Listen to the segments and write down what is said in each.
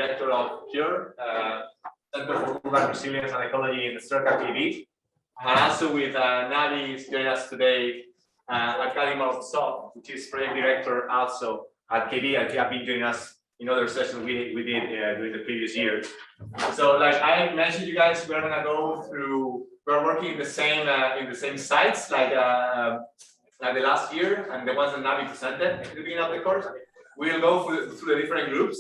director of CURE, Center for Urban Resilience and Ecology in STRELKA KB. And also with Navi is joining us today, Akadima of Soft, which is project director also at KB, and he has been joining us in other sessions we did during the previous years. So, like I mentioned, you guys, we're gonna go through. We're working in the same sites like the last year and the ones that Navi presented at the beginning of the course. We'll go through the different groups,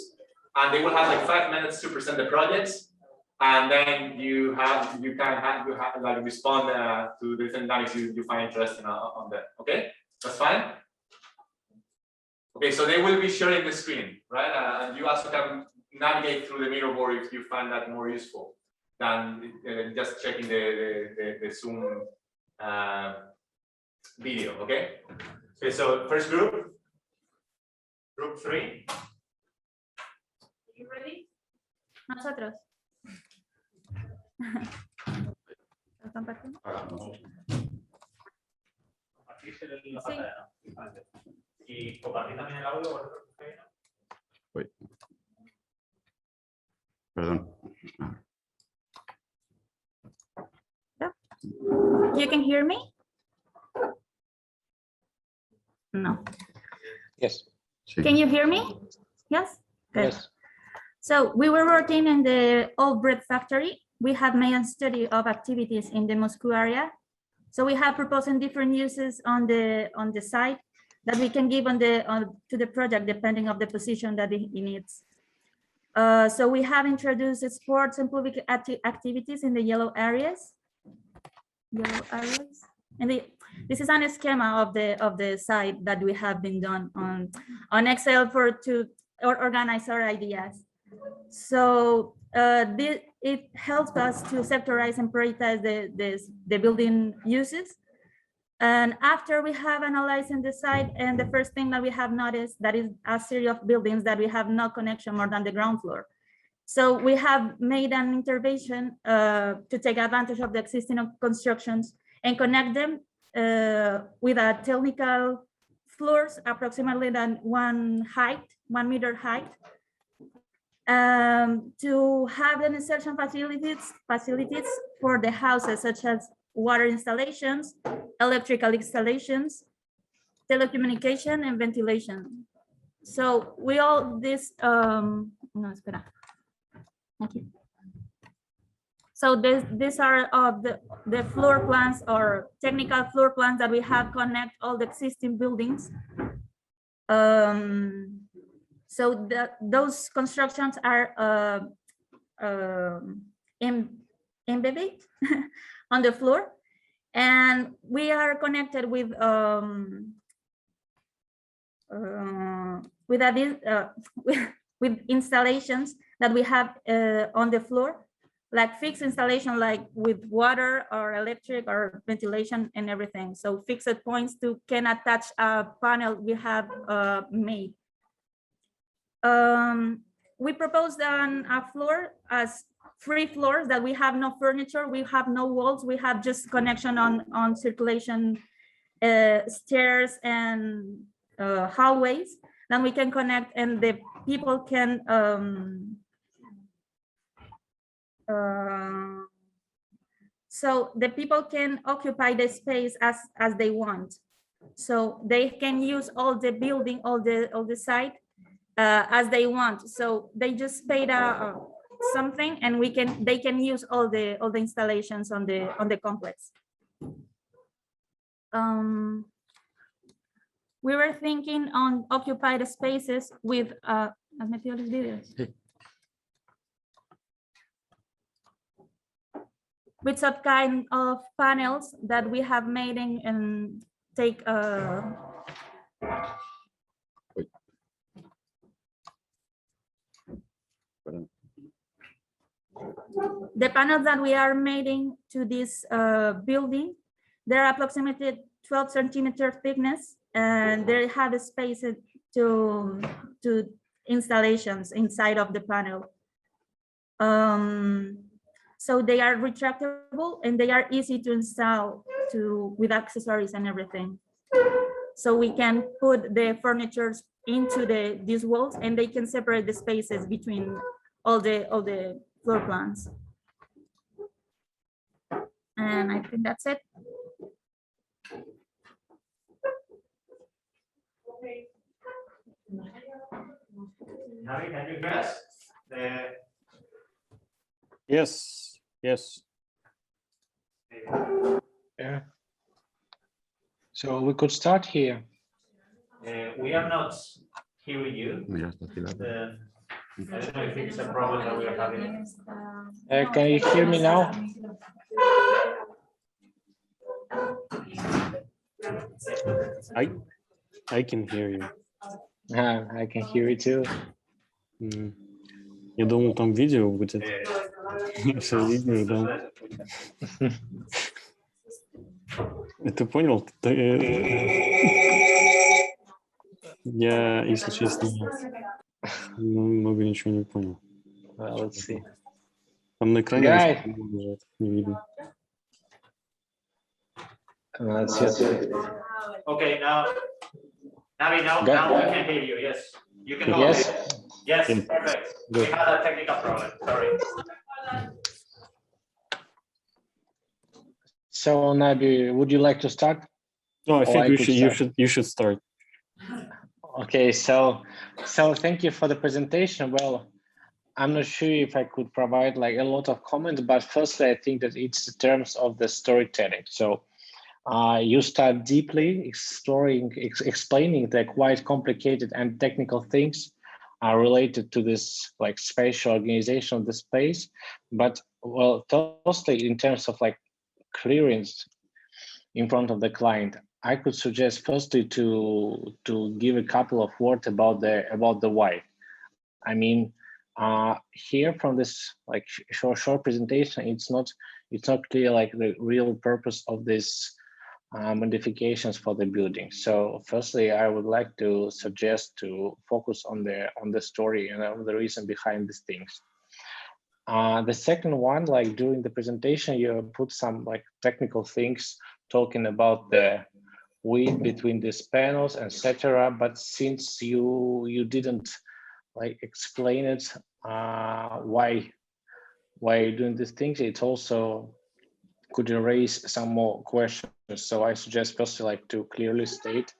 and they will have like 5 minutes to present the projects, and then you can like respond to the different topics you find interesting on them. Okay, that's fine. Okay, so they will be sharing the screen, right? And you also can navigate through the mirror board if you find that more useful than just checking the Zoom video. Okay. Okay. So first group 3. Are you ready? Nosotros. Y compartir también el audio. Uy. Perdón. You can hear me? No. Yes. Can you hear me? Yes? Good. Yes. So we were working in the old bread factory. We have made a study of activities in the Moscow area. So we have proposed different uses on the site that we can give to the project depending on the position that it needs. So we have introduced sports and public activities in the yellow areas. And this is an schema of the site that we have been done on Excel to organize our ideas. So it helps us to sectorize and prioritize the building uses. And after we have analyzed in the site, and the first thing that we have noticed that is a series of buildings that we have no connection more than the ground floor. So we have made an intervention to take advantage of the existing constructions and connect them with a technical floors approximately than 1 meter height, to have the insertion facilities for the houses, such as water installations, electrical installations, telecommunication, and ventilation. So we all this no, espera. Okay. So these are the floor plans or technical floor plans that we have connect all the existing buildings. So those constructions are embedded on the floor, and we are connected with installations that we have on the floor, like fixed installation, like with water or electric or ventilation and everything. So fixed points can attach a panel we have made. We proposed a floor as 3 floors that we have no furniture, we have no walls, we have just connection on circulation stairs and hallways. Then we can connect, and the people can so the people can occupy the space as they want. So they can use all the building, all the site as they want. So they just paid something, and they can use all the installations on the complex. We were thinking on occupied spaces with with some kind of panels that we have made and take the panels that we are making to this building, they're approximately 12 centimeter thickness, and they have a space to installations inside of the panel. So they are retractable and they are easy to install with accessories and everything. So we can put the furniture into these walls, and they can separate the spaces between all the floor plans. And I think that's it. Harry, can you guess? Yes, yes. Yeah. So we could start here. We are not hearing you. Mira, está activado. I don't know if it's a problem that we are having. Can you hear me now? I can hear you. I can hear you too. Я думал, там видео будет. Все видео, да. Ты понял? Я, если честно, много ничего не понял. Well, let's see. Там на экране Guy. не видно. Let's see. Okay, now we can hear you. Yes, you can go Yes. ahead. Yes, perfect. We had a technical problem. Sorry. So Nabi, would you like to start? No, I think I could you should start. Okay, so thank you for the presentation. Well, I'm not sure if I could provide like a lot of comments, but firstly, I think that it's in terms of the storytelling. So you start deeply explaining the quite complicated and technical things are related to this like spatial organization of the space. But well, firstly, in terms of like clearance in front of the client, I could suggest firstly to give a couple of words about the why. I mean, here from this like short presentation, it's not clear like the real purpose of this modifications for the building. So firstly, I would like to suggest to focus on the story and on the reason behind these things. The second one, like during the presentation, you put some like technical things talking about the width between these panels, etc. But since you didn't like explain it, why you're doing these things, it also could raise some more questions. So I suggest first like to clearly state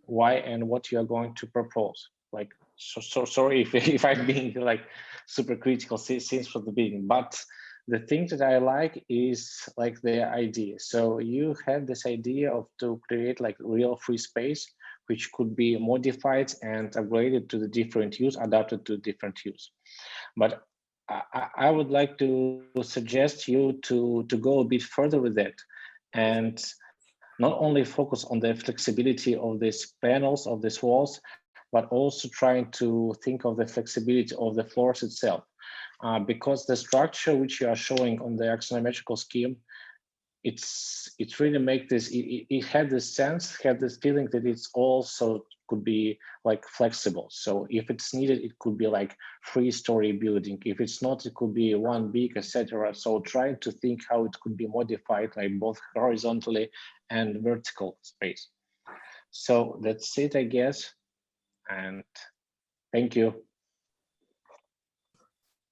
why and what you are going to propose. Like, so sorry if I'm being like super critical since from the beginning, but the thing that I like is like the idea. So you had this idea of to create like real free space, which could be modified and upgraded to the different use, adapted to different use. But I would like to suggest you to go a bit further with that and not only focus on the flexibility of these panels, of these walls, but also trying to think of the flexibility of the floors itself. Because the structure which you are showing on the axonometrical scheme, it really make this, it had this sense, had this feeling that it's also could be like flexible. So if it's needed, it could be like 3-story building. If it's not, it could be one big, etc. So trying to think how it could be modified, like both horizontally and vertical space. So that's it, I guess. And thank you.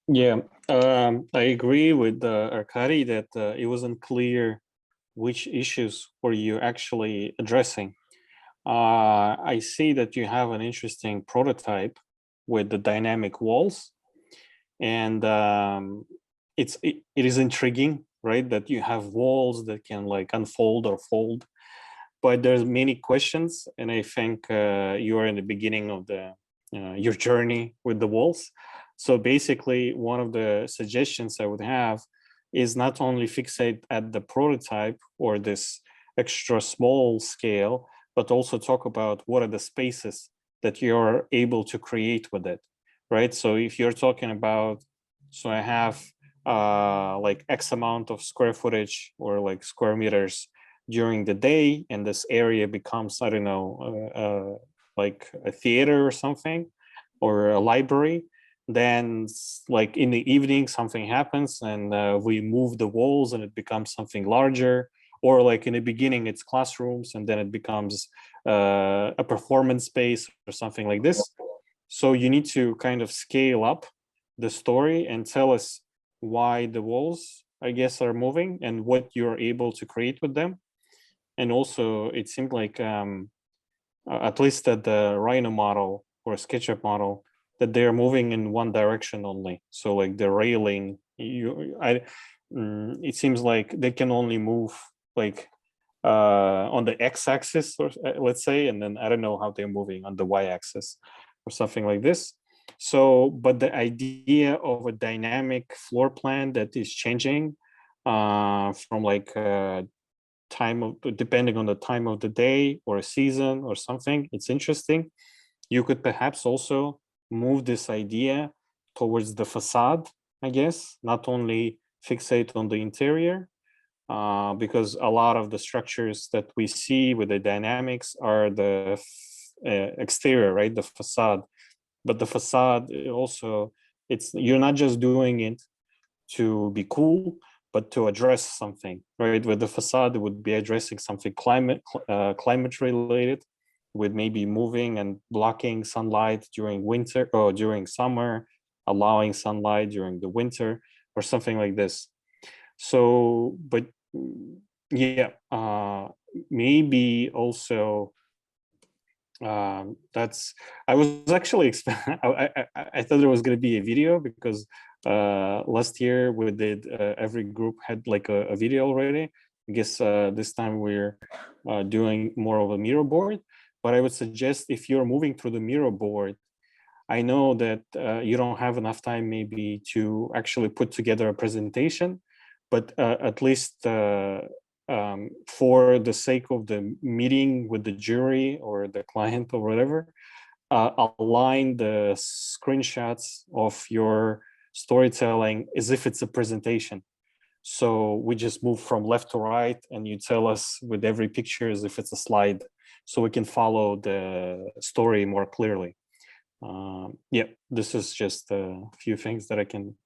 Yeah, I agree with Arkady that it wasn't clear which issues were you actually addressing. I see that you have an interesting prototype with the dynamic walls, and it is intriguing, right? That you have walls that can like unfold or fold, but there's many questions, and I think you are in the beginning of the your journey with the walls. So basically, one of the suggestions I would have is not only fixate at the prototype or this extra small scale, but also talk about what are the spaces that you're able to create with it, right? So if you're talking about, so I have like X amount of square footage or like square meters during the day, and this area becomes, I don't know, like a theater or something, or a library, then like in the evening something happens and we move the walls and it becomes something larger, or like in the beginning it's classrooms and then it becomes a performance space or something like this. So you need to kind of scale up the story and tell us why the walls, I guess, are moving and what you're able to create with them. And also, it seemed like, at least at the Rhino model or SketchUp model, that they're moving in one direction only. So like the railing, it seems like they can only move like on the x-axis, or let's say, and then I don't know how they're moving on the y-axis or something like this. So, but the idea of a dynamic floor plan that is changing from like time of, depending on the time of the day or a season or something, it's interesting. You could perhaps also move this idea towards the facade, I guess, not only fixate on the interior, because a lot of the structures that we see with the dynamics are the exterior, right? The facade. But the facade also, you're not just doing it to be cool, but to address something, right? With the facade, it would be addressing something climate related, with maybe moving and blocking sunlight during winter or during summer, allowing sunlight during the winter or something like this. So, but yeah, maybe also that's, I was actually I thought there was going to be a video, because last year we did every group had like a video already. I guess this time we're doing more of a mirror board, but I would suggest, if you're moving through the mirror board, I know that you don't have enough time maybe to actually put together a presentation, but at least for the sake of the meeting with the jury or the client or whatever, align the screenshots of your storytelling as if it's a presentation. So we just move from left to right, and you tell us with every picture as if it's a slide, so we can follow the story more clearly. Yeah, this is just a few things that I can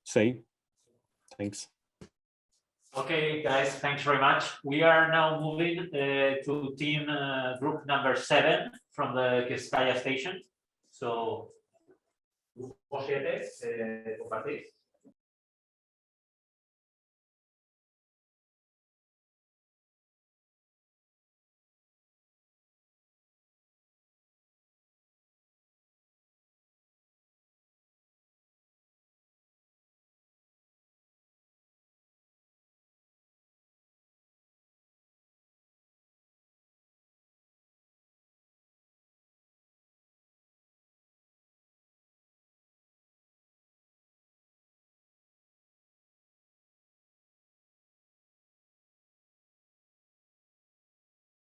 say. Thanks. Okay, guys, thanks very much. We are now moving to team group number 7 from the Keskaya station. So, grupo 7, compartís.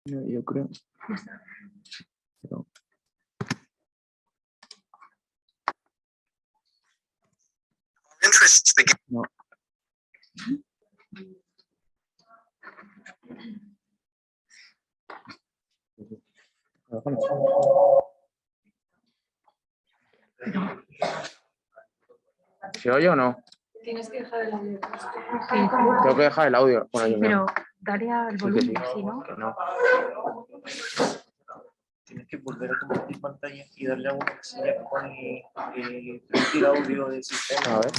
Yo creo. Pero- No. ¿Se oye o no? Tienes que dejar el audio. Tengo que dejar el audio. Bueno, yo Pero dale al sí que volumen, sí. si no. Que no. Tienes que volver a compartir pantalla y darle a uno que se llama pone transmitir audio del sistema. A ver.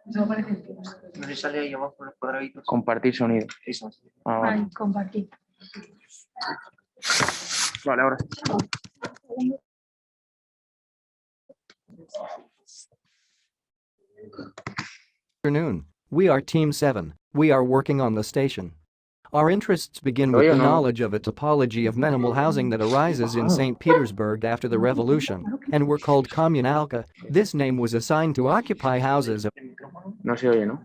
No aparece el tío. No le sale ahí abajo los cuadraditos. Compartir sonido. Eso. Ah, vale. Ay, compartir. Vale, ahora sí. Afternoon. We are Team 7. We are working on the station. Our interests begin Oh, with yeah, the no. knowledge of a topology of minimal housing that arises in St. Petersburg after the revolution, and were called Kommunalka. This name was assigned to occupy houses of No se oye, ¿no?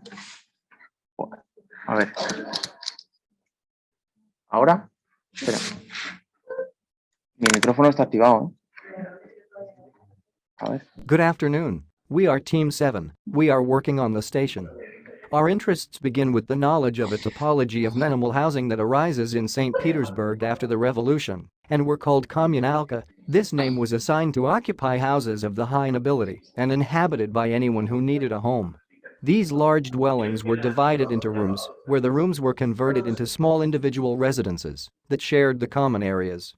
A ver. ¿Ahora? Espera. Mi micrófono está activado, ¿eh? A ver. Good afternoon. We are Team 7. We are working on the station. Our interests begin with the knowledge of a topology of minimal housing that arises in St. Petersburg after the revolution, and were called Kommunalka. This name was assigned to occupy houses of the high nobility and inhabited by anyone who needed a home. These large dwellings were divided into rooms, where the rooms were converted into small individual residences that shared the common areas.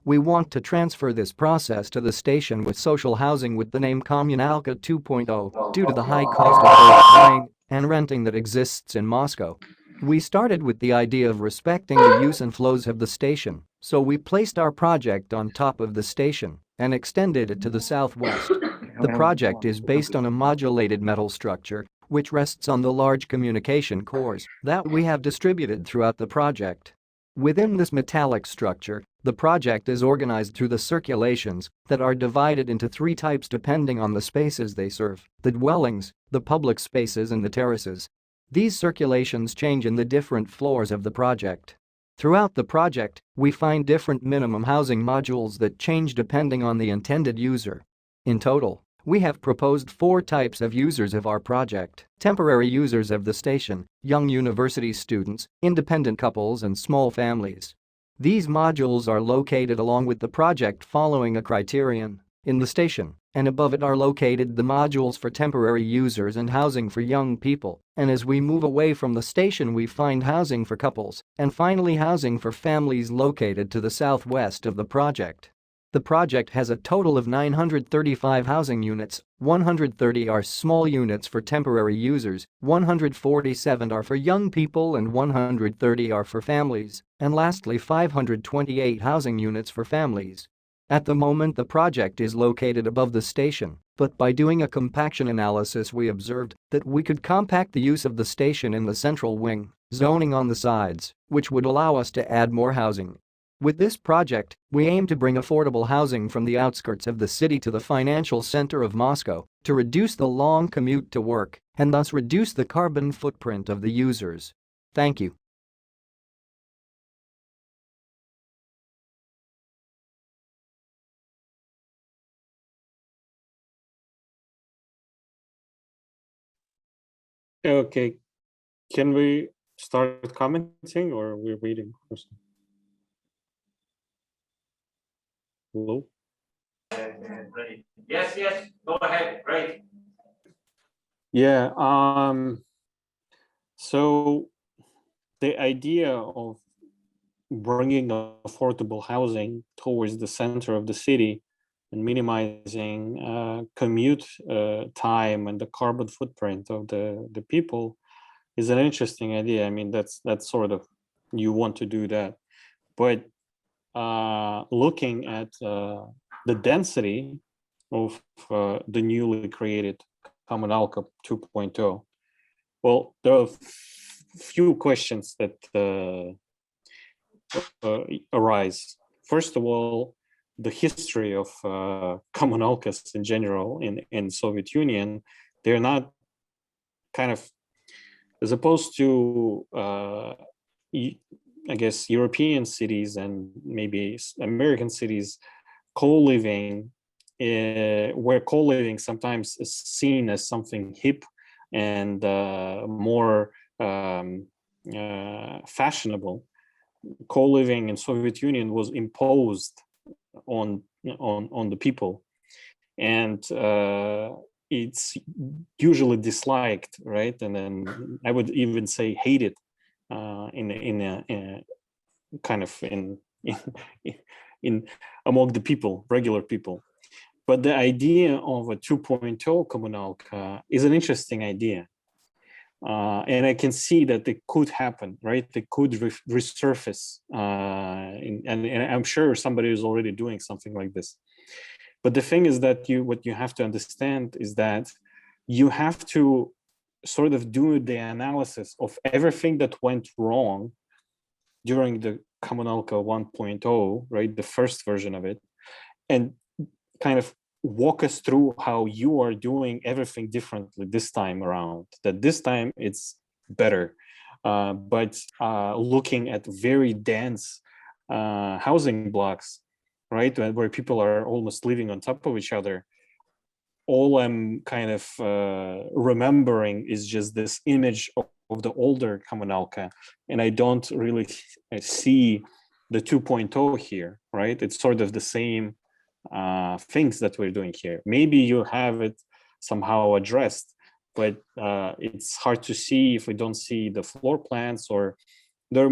We want to transfer this process to the station with social housing with the name Kommunalka 2.0 due to the high cost of both buying and renting that exists in Moscow. We started with the idea of respecting the use and flows of the station, so we placed our project on top of the station and extended it to the southwest. The project is based on a modulated metal structure, which rests on the large communication cores that we have distributed throughout the project. Within this metallic structure, the project is organized through the circulations that are divided into 3 types depending on the spaces they serve: the dwellings, the public spaces and the terraces. These circulations change in the different floors of the project. Throughout the project, we find different minimum housing modules that change depending on the intended user. In total, we have proposed 4 types of users of our project: temporary users of the station, young university students, independent couples and small families. These modules are located along with the project following a criterion. In the station and above it are located the modules for temporary users and housing for young people, and as we move away from the station we find housing for couples and finally housing for families located to the southwest of the project. The project has a total of 935 housing units, 130 are small units for temporary users, 147 are for young people and 130 are for families, and lastly 528 housing units for families. At the moment the project is located above the station, but by doing a compaction analysis we observed that we could compact the use of the station in the central wing, zoning on the sides, which would allow us to add more housing. With this project, we aim to bring affordable housing from the outskirts of the city to the financial center of Moscow to reduce the long commute to work and thus reduce the carbon footprint of the users. Thank you. Okay, can we start commenting or we're waiting for some? Hello? Ready. Yes, yes, go ahead, great. Yeah, so the idea of bringing affordable housing towards the center of the city and minimizing commute time and the carbon footprint of the people is an interesting idea. I mean, that's sort of, you want to do that, but looking at the density of the newly created Kommunalka 2.0, well, there are few questions that arise. First of all, the history of Kommunalkas in general in Soviet Union, they're not kind of, as opposed to I guess European cities and maybe American cities, co-living, where co-living sometimes is seen as something hip and more fashionable. Co-living in Soviet Union was imposed on the people, and it's usually disliked, right? And then I would even say hated in a kind of in among the people, regular people. But the idea of a 2.0 Kommunalka is an interesting idea. And I can see that it could happen, right? They could resurface, and I'm sure somebody is already doing something like this. But the thing is that what you have to understand is that you have to sort of do the analysis of everything that went wrong during the Kommunalka 1.0, right? The first version of it, and kind of walk us through how you are doing everything differently this time around, that this time it's better. But looking at very dense housing blocks, right, where people are almost living on top of each other, all I'm kind of remembering is just this image of the older Kommunalka, and I don't really see the 2.0 here, right? It's sort of the same things that we're doing here. Maybe you have it somehow addressed, but it's hard to see if we don't see the floor plans, or there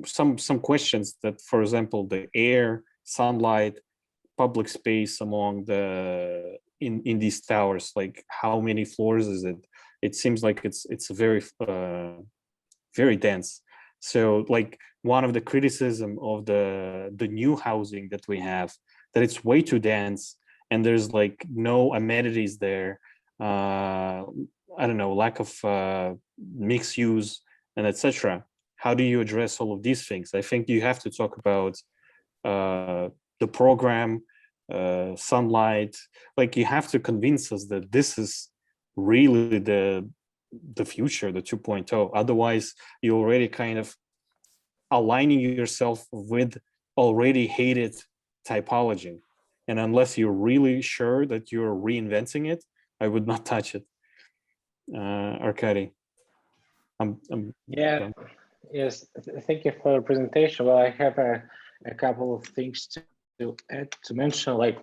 some questions that, for example, the air, sunlight, public space among in these towers, like how many floors is it? It seems like it's very very dense. So like one of the criticism of the new housing that we have, that it's way too dense and there's like no amenities there. I don't know, lack of mixed use and etc. How do you address all of these things? I think you have to talk about the program, sunlight. Like you have to convince us that this is really the future, the 2.0. Otherwise, you're already kind of aligning yourself with already hated typology. And unless you're really sure that you're reinventing it, I would not touch it. Arkady. Yeah, yes, thank you for the presentation. Well, I have a couple of things to add, to mention, like,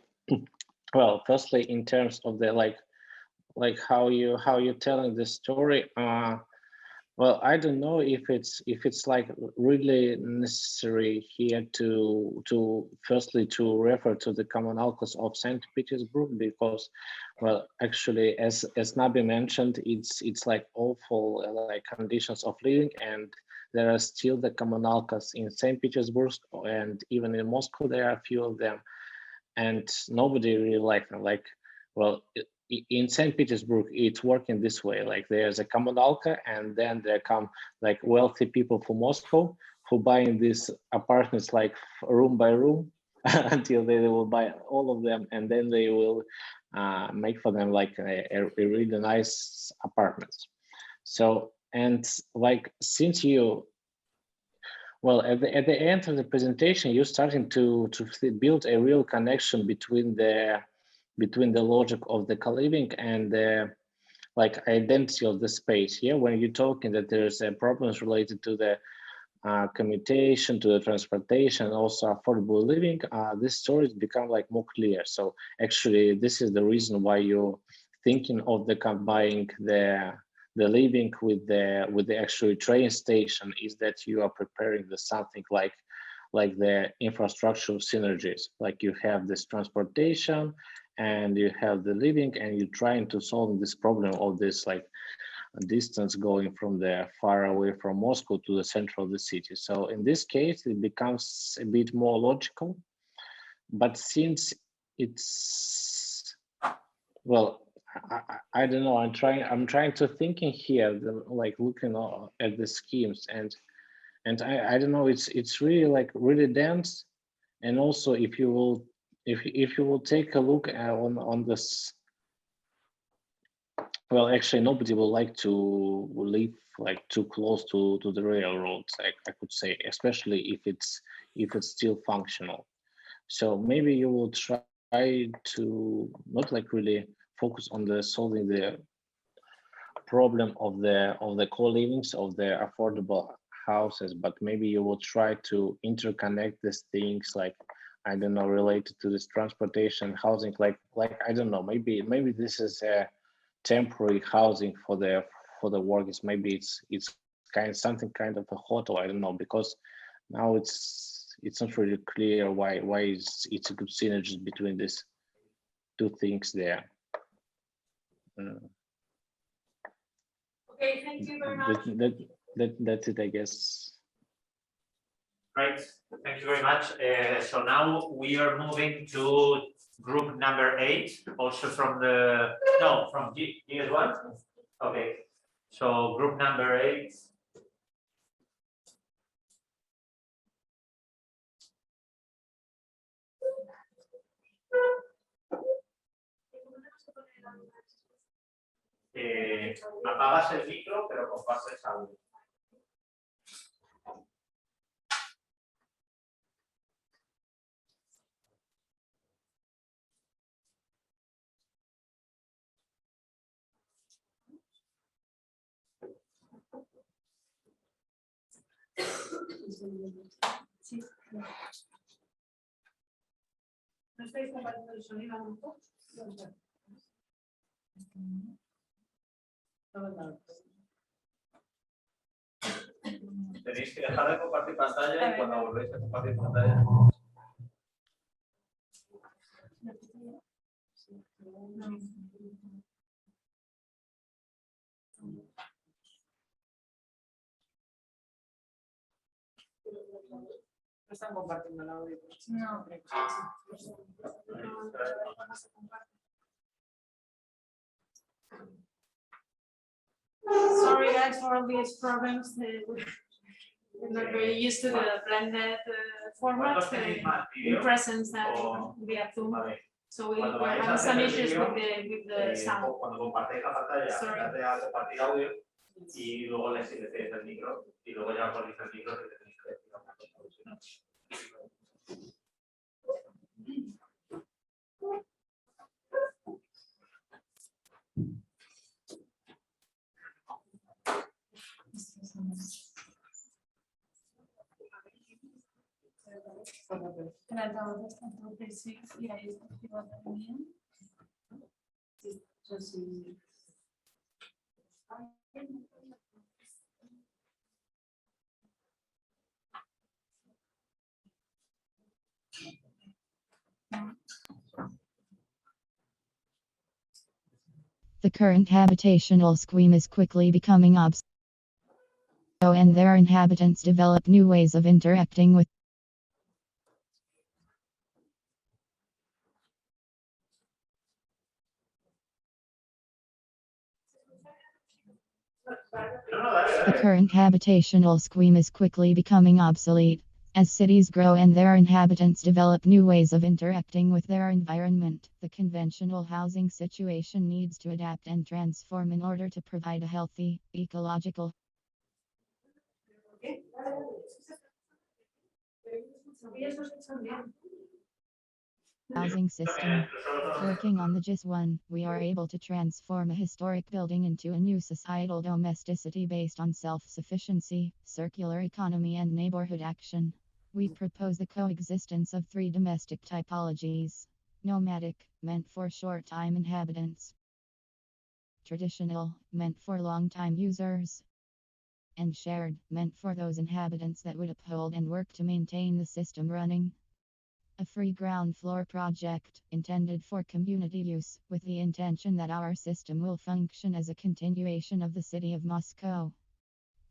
well, firstly, in terms of the like how you're telling the story. Well, I don't know if it's like really necessary here to firstly to refer to the commonalcas of St. Petersburg, because, well, actually, as Nabi mentioned, it's like awful like conditions of living, and there are still the commonalcas in St. Petersburg, and even in Moscow there are a few of them, and nobody really like them. Like, well, in St. Petersburg, it's working this way. Like there's a communalka, and then there come like wealthy people from Moscow who buying these apartments like room by room until they will buy all of them, and then they will make for them like a really nice apartments. So, and like since you, well, at the end of the presentation, you're starting to build a real connection between the logic of the co-living and the like identity of the space. Yeah, when you're talking that there's problems related to the commutation, to the transportation, also affordable living, these stories become like more clear. So actually, this is the reason why you're thinking of the combining the living with the actual train station, is that you are preparing the something like the infrastructural synergies. Like you have this transportation and you have the living, and you're trying to solve this problem of this like distance going from the far away from Moscow to the center of the city. So in this case, it becomes a bit more logical. But since it's, well, I don't know, I'm trying to thinking here, like looking at the schemes, and I don't know, it's really like really dense. And also if you will take a look on this, well, actually nobody will like to live like too close to the railroads, I could say, especially if it's still functional. So maybe you will try to not like really focus on the solving the problem of the co-livings, of the affordable houses, but maybe you will try to interconnect these things, like, I don't know, related to this transportation, housing, like I don't know, maybe this is a temporary housing for the workers. Maybe it's something kind of a hotel, I don't know, because now it's not really clear why it's a good synergy between these two things there. Okay, thank you very much. That's it, I guess. Great, thank you very much. So now we are moving to group number 8, also from from GS1. Okay, so group number 8. Apagas el micro, pero compartes audio. Sí. ¿No estáis compartiendo el sonido un poco? Tenéis que dejar de compartir pantalla y cuando volvéis a compartir pantalla. No están compartiendo el audio. No. Sorry guys for all these problems. We're not very used to the blended format in presence and via Zoom. So we're having some issues with the sound. Cuando compartéis la pantalla, Sorry. date a compartir audio y luego le silenciáis el micro y luego ya ponéis el micro que tenéis que decir una cosa. The current habitational scheme is quickly becoming obsolete, and their inhabitants develop new ways of interacting with The current habitational scheme is quickly becoming obsolete. As cities grow and their inhabitants develop new ways of interacting with their environment, the conventional housing situation needs to adapt and transform in order to provide a healthy, ecological, housing system. Working on the GIS-1, we are able to transform a historic building into a new societal domesticity based on self-sufficiency, circular economy and neighborhood action. We propose the coexistence of three domestic typologies. Nomadic, meant for short-time inhabitants. Traditional, meant for long-time users. And shared, meant for those inhabitants that would uphold and work to maintain the system running. A free ground floor project, intended for community use, with the intention that our system will function as a continuation of the city of Moscow.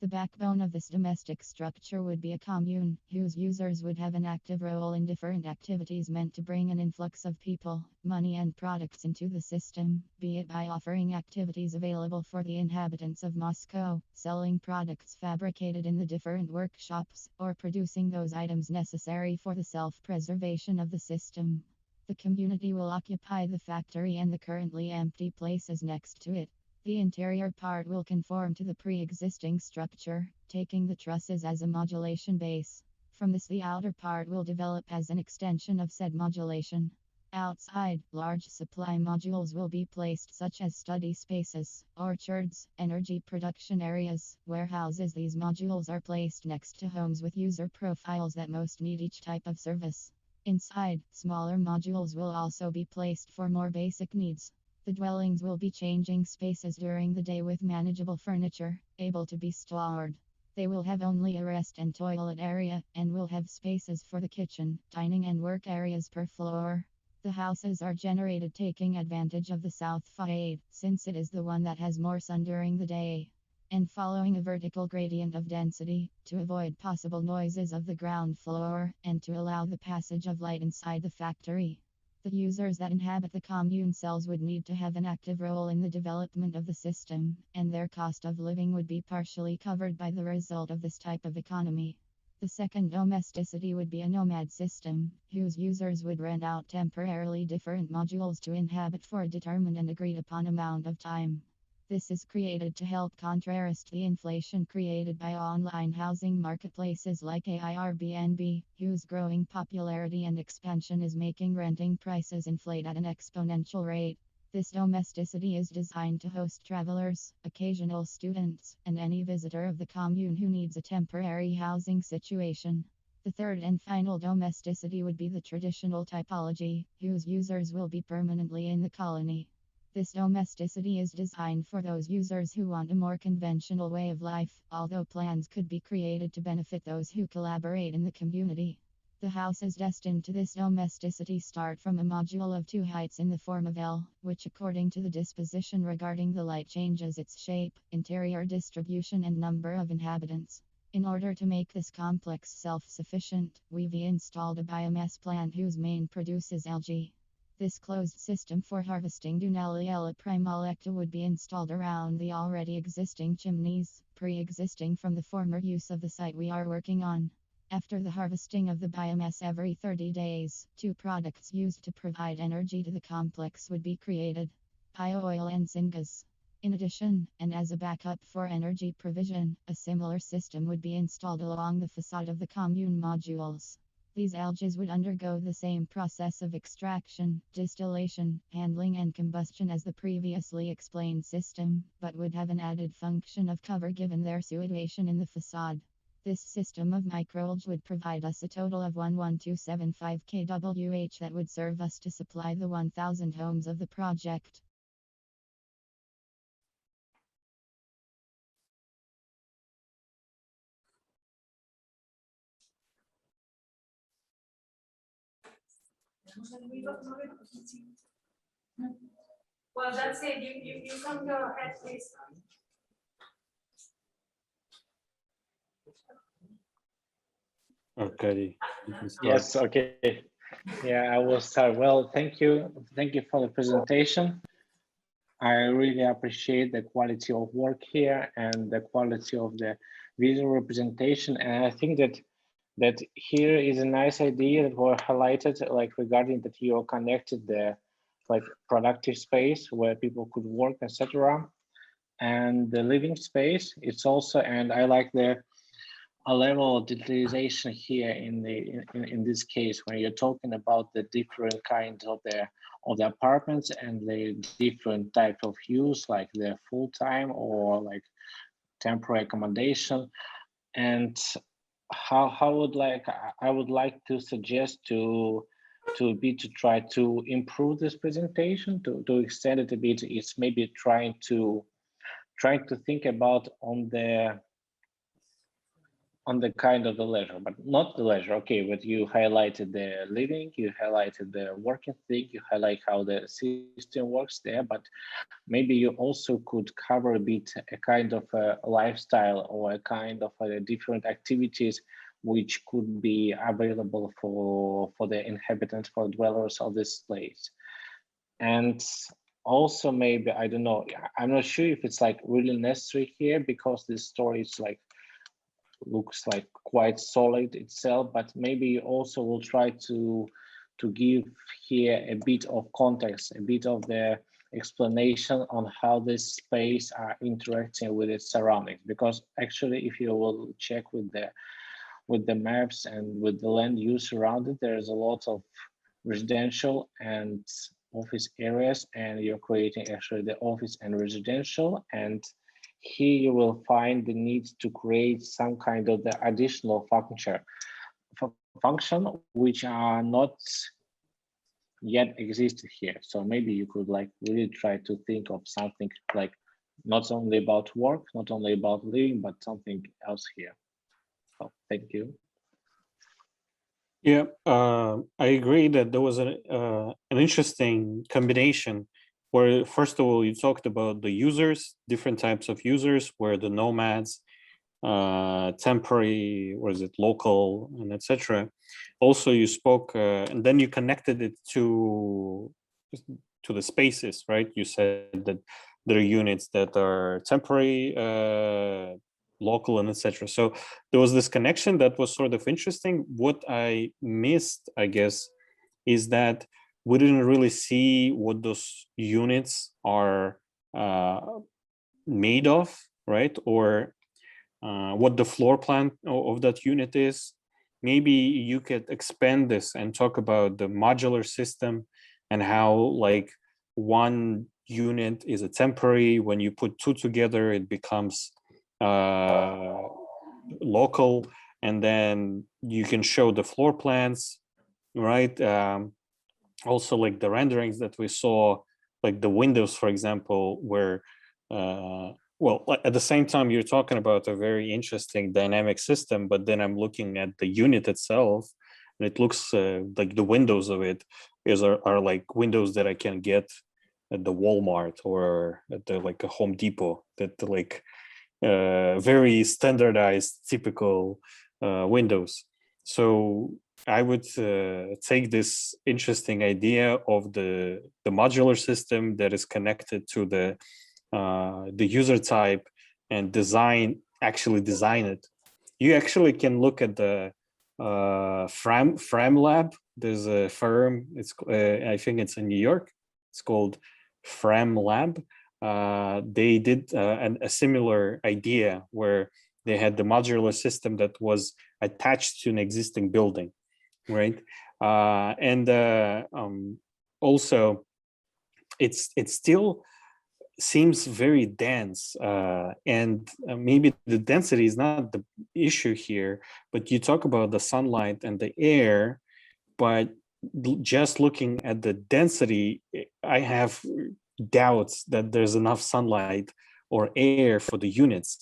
The backbone of this domestic structure would be a commune, whose users would have an active role in different activities meant to bring an influx of people, money and products into the system, be it by offering activities available for the inhabitants of Moscow, selling products fabricated in the different workshops, or producing those items necessary for the self-preservation of the system. The community will occupy the factory and the currently empty places next to it. The interior part will conform to the pre-existing structure, taking the trusses as a modulation base. From this, the outer part will develop as an extension of said modulation. Outside, large supply modules will be placed, such as study spaces, orchards, energy production areas, warehouses. These modules are placed next to homes with user profiles that most need each type of service. Inside, smaller modules will also be placed for more basic needs. The dwellings will be changing spaces during the day with manageable furniture, able to be stored. They will have only a rest and toilet area, and will have spaces for the kitchen, dining and work areas per floor. The houses are generated taking advantage of the south facade, since it is the one that has more sun during the day, and following a vertical gradient of density, to avoid possible noises of the ground floor, and to allow the passage of light inside the factory. The users that inhabit the commune cells would need to have an active role in the development of the system, and their cost of living would be partially covered by the result of this type of economy. The second domesticity would be a nomad system, whose users would rent out temporarily different modules to inhabit for a determined and agreed upon amount of time. This is created to help contrast the inflation created by online housing marketplaces like Airbnb, whose growing popularity and expansion is making renting prices inflate at an exponential rate. This domesticity is designed to host travelers, occasional students, and any visitor of the commune who needs a temporary housing situation. The third and final domesticity would be the traditional typology, whose users will be permanently in the colony. This domesticity is designed for those users who want a more conventional way of life, although plans could be created to benefit those who collaborate in the community. The houses destined to this domesticity start from a module of 2 heights in the form of L, which according to the disposition regarding the light changes its shape, interior distribution and number of inhabitants. In order to make this complex self-sufficient, we've installed a biomass plant whose main produce is algae. This closed system for harvesting Dunalia primolecta would be installed around the already existing chimneys, pre-existing from the former use of the site we are working on. After the harvesting of the biomass every 30 days, 2 products used to provide energy to the complex would be created: bio-oil and syngas. In addition, and as a backup for energy provision, a similar system would be installed along the facade of the commune modules. These algae would undergo the same process of extraction, distillation, handling and combustion as the previously explained system, but would have an added function of cover given their situation in the facade. This system of microalgae would provide us a total of 11275 kWh that would serve us to supply the 1,000 homes of the project. Well, that's it. You can go ahead, please. Okay. Yes, okay. Yeah, I will start. Well, thank you. Thank you for the presentation. I really appreciate the quality of work here and the quality of the visual representation. And I think that here is a nice idea that were highlighted, like regarding that you connected the like productive space where people could work, etc. And the living space. It's also, and I like a level of digitalization here in this case when you're talking about the different kinds of the apartments and the different type of use, like the full-time or like temporary accommodation. And I would like to suggest to try to improve this presentation, to extend it a bit. It's maybe trying to think about on the kind of the leisure, but not the leisure. Okay, but you highlighted the living, you highlighted the working thing, you highlight how the system works there, but maybe you also could cover a bit a kind of a lifestyle or a kind of different activities which could be available for the inhabitants, for dwellers of this place. And also maybe, I don't know, I'm not sure if it's like really necessary here because this story is like looks like quite solid itself, but maybe you also will try to give here a bit of context, a bit of the explanation on how this space are interacting with its surroundings. Because actually, if you will check with the maps and with the land use around it, there's a lot of residential and office areas, and you're creating actually the office and residential. And here you will find the need to create some kind of the additional function which are not yet existed here. So maybe you could like really try to think of something like not only about work, not only about living, but something else here. So thank you. Yeah, I agree that there was an interesting combination where, first of all, you talked about the users, different types of users, where the nomads, temporary, or is it local, and etc. Also, you spoke, and then you connected it to the spaces, right? You said that there are units that are temporary, local, and etc. So there was this connection that was sort of interesting. What I missed, I guess, is that we didn't really see what those units are made of, right? Or what the floor plan of that unit is. Maybe you could expand this and talk about the modular system and how like one unit is a temporary. When you put 2 together, it becomes local, and then you can show the floor plans, right? Also like the renderings that we saw like the windows, for example, where well, at the same time you're talking about a very interesting dynamic system, but then I'm looking at the unit itself, and it looks like the windows of it are like windows that I can get at the Walmart or at the like a Home Depot, that like very standardized, typical windows. So I would take this interesting idea of the modular system that is connected to the user type and actually design it. You actually can look at the Frame Lab. There's a firm, it's I think it's in New York. It's called Frame Lab. They did a similar idea where they had the modular system that was attached to an existing building, right? Also, it still seems very dense, and maybe the density is not the issue here, but you talk about the sunlight and the air, but just looking at the density, I have doubts that there's enough sunlight or air for the units.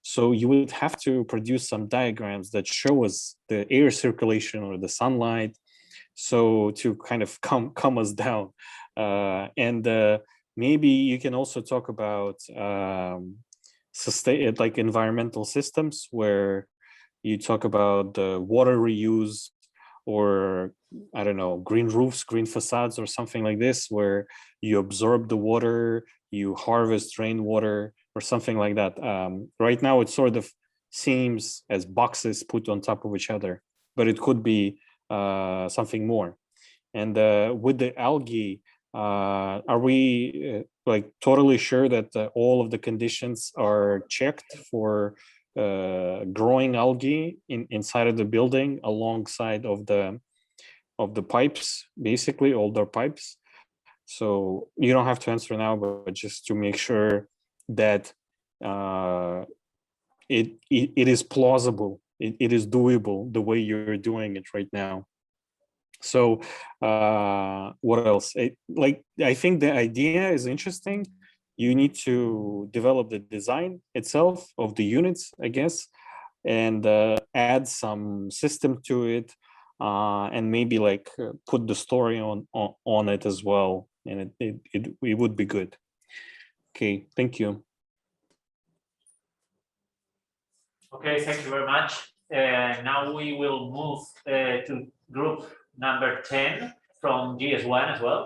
So you would have to produce some diagrams that show us the air circulation or the sunlight, so to kind of calm us down. Maybe you can also talk about like environmental systems, where you talk about the water reuse, or I don't know, green roofs, green facades, or something like this, where you absorb the water, you harvest rainwater, or something like that. Right now, it sort of seems as boxes put on top of each other, but it could be something more. And with the algae, are we like totally sure that all of the conditions are checked for growing algae inside of the building, alongside of the pipes, basically all the pipes? So you don't have to answer now, but just to make sure that it is plausible, it is doable the way you're doing it right now. So what else? I think the idea is interesting. You need to develop the design itself of the units, I guess, and add some system to it, and maybe like put the story on it as well, and it would be good. Okay, thank you. Okay, thank you very much. Now we will move to group number 10 from GS1 as well.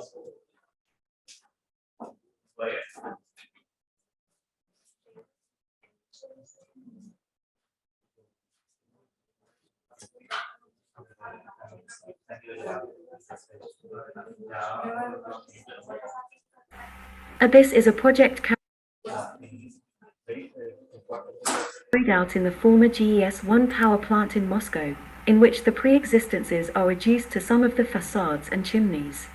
Abyss is a project carried out in the former GES-1 power plant in Moscow, in which the pre-existences are reduced to some of the facades and chimneys.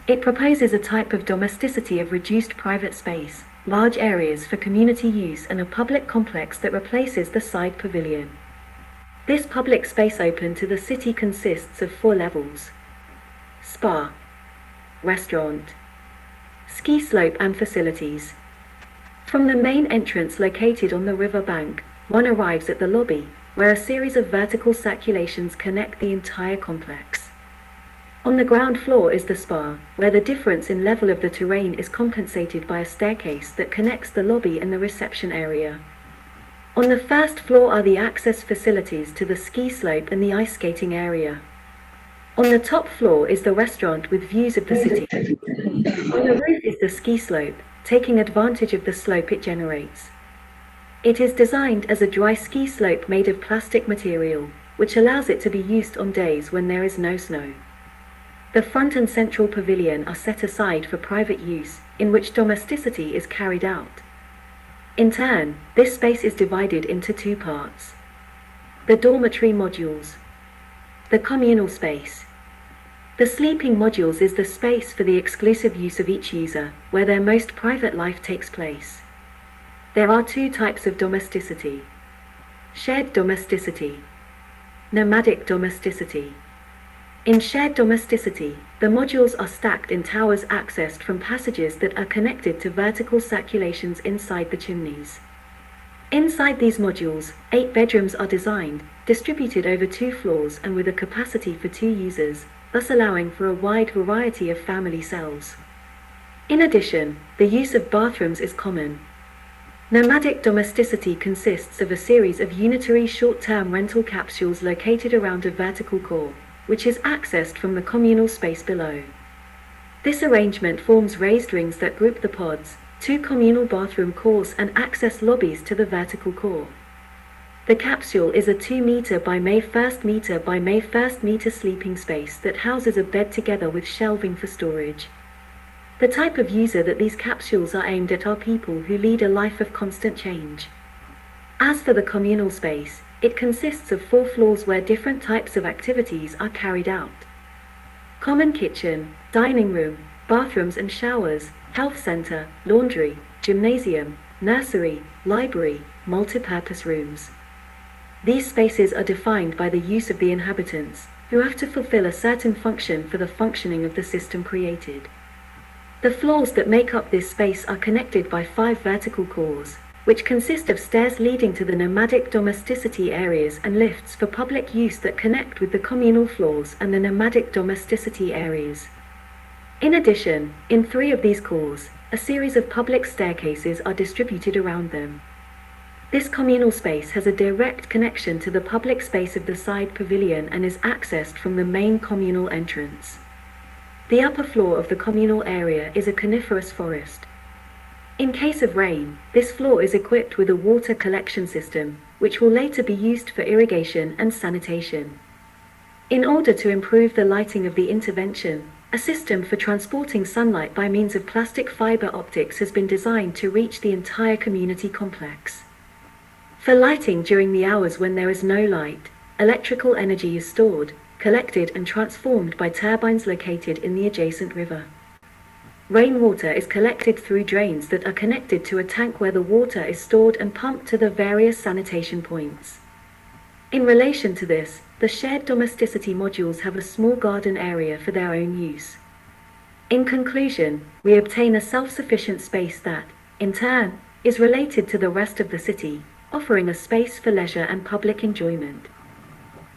It proposes a type of domesticity of reduced private space, large areas for community use, and a public complex that replaces the side pavilion. This public space open to the city consists of 4 levels: spa, restaurant, ski slope and facilities. From the main entrance located on the river bank, one arrives at the lobby, where a series of vertical circulations connect the entire complex. On the ground floor is the spa, where the difference in level of the terrain is compensated by a staircase that connects the lobby and the reception area. On the first floor are the access facilities to the ski slope and the ice skating area. On the top floor is the restaurant with views of the city. On the roof is the ski slope, taking advantage of the slope it generates. It is designed as a dry ski slope made of plastic material, which allows it to be used on days when there is no snow. The front and central pavilion are set aside for private use, in which domesticity is carried out. In turn, this space is divided into 2 parts: the dormitory modules, the communal space. The sleeping modules is the space for the exclusive use of each user, where their most private life takes place. There are 2 types of domesticity: shared domesticity, nomadic domesticity. In shared domesticity, the modules are stacked in towers accessed from passages that are connected to vertical circulations inside the chimneys. Inside these modules, 8 bedrooms are designed, distributed over 2 floors and with a capacity for 2 users, thus allowing for a wide variety of family cells. In addition, the use of bathrooms is common. Nomadic domesticity consists of a series of unitary short-term rental capsules located around a vertical core, which is accessed from the communal space below. This arrangement forms raised rings that group the pods, 2 communal bathroom cores and access lobbies to the vertical core. The capsule is a 2 meter by 1 meter by 1 meter sleeping space that houses a bed together with shelving for storage. The type of user that these capsules are aimed at are people who lead a life of constant change. As for the communal space, it consists of 4 floors where different types of activities are carried out. Common kitchen, dining room, bathrooms and showers, health center, laundry, gymnasium, nursery, library, multi-purpose rooms. These spaces are defined by the use of the inhabitants, who have to fulfill a certain function for the functioning of the system created. The floors that make up this space are connected by 5 vertical cores, which consist of stairs leading to the nomadic domesticity areas and lifts for public use that connect with the communal floors and the nomadic domesticity areas. In addition, in 3 of these cores, a series of public staircases are distributed around them. This communal space has a direct connection to the public space of the side pavilion and is accessed from the main communal entrance. The upper floor of the communal area is a coniferous forest. In case of rain, this floor is equipped with a water collection system, which will later be used for irrigation and sanitation. In order to improve the lighting of the intervention, a system for transporting sunlight by means of plastic fiber optics has been designed to reach the entire community complex. For lighting during the hours when there is no light, electrical energy is stored, collected and transformed by turbines located in the adjacent river. Rainwater is collected through drains that are connected to a tank where the water is stored and pumped to the various sanitation points. In relation to this, the shared domesticity modules have a small garden area for their own use. In conclusion, we obtain a self-sufficient space that, in turn, is related to the rest of the city, offering a space for leisure and public enjoyment.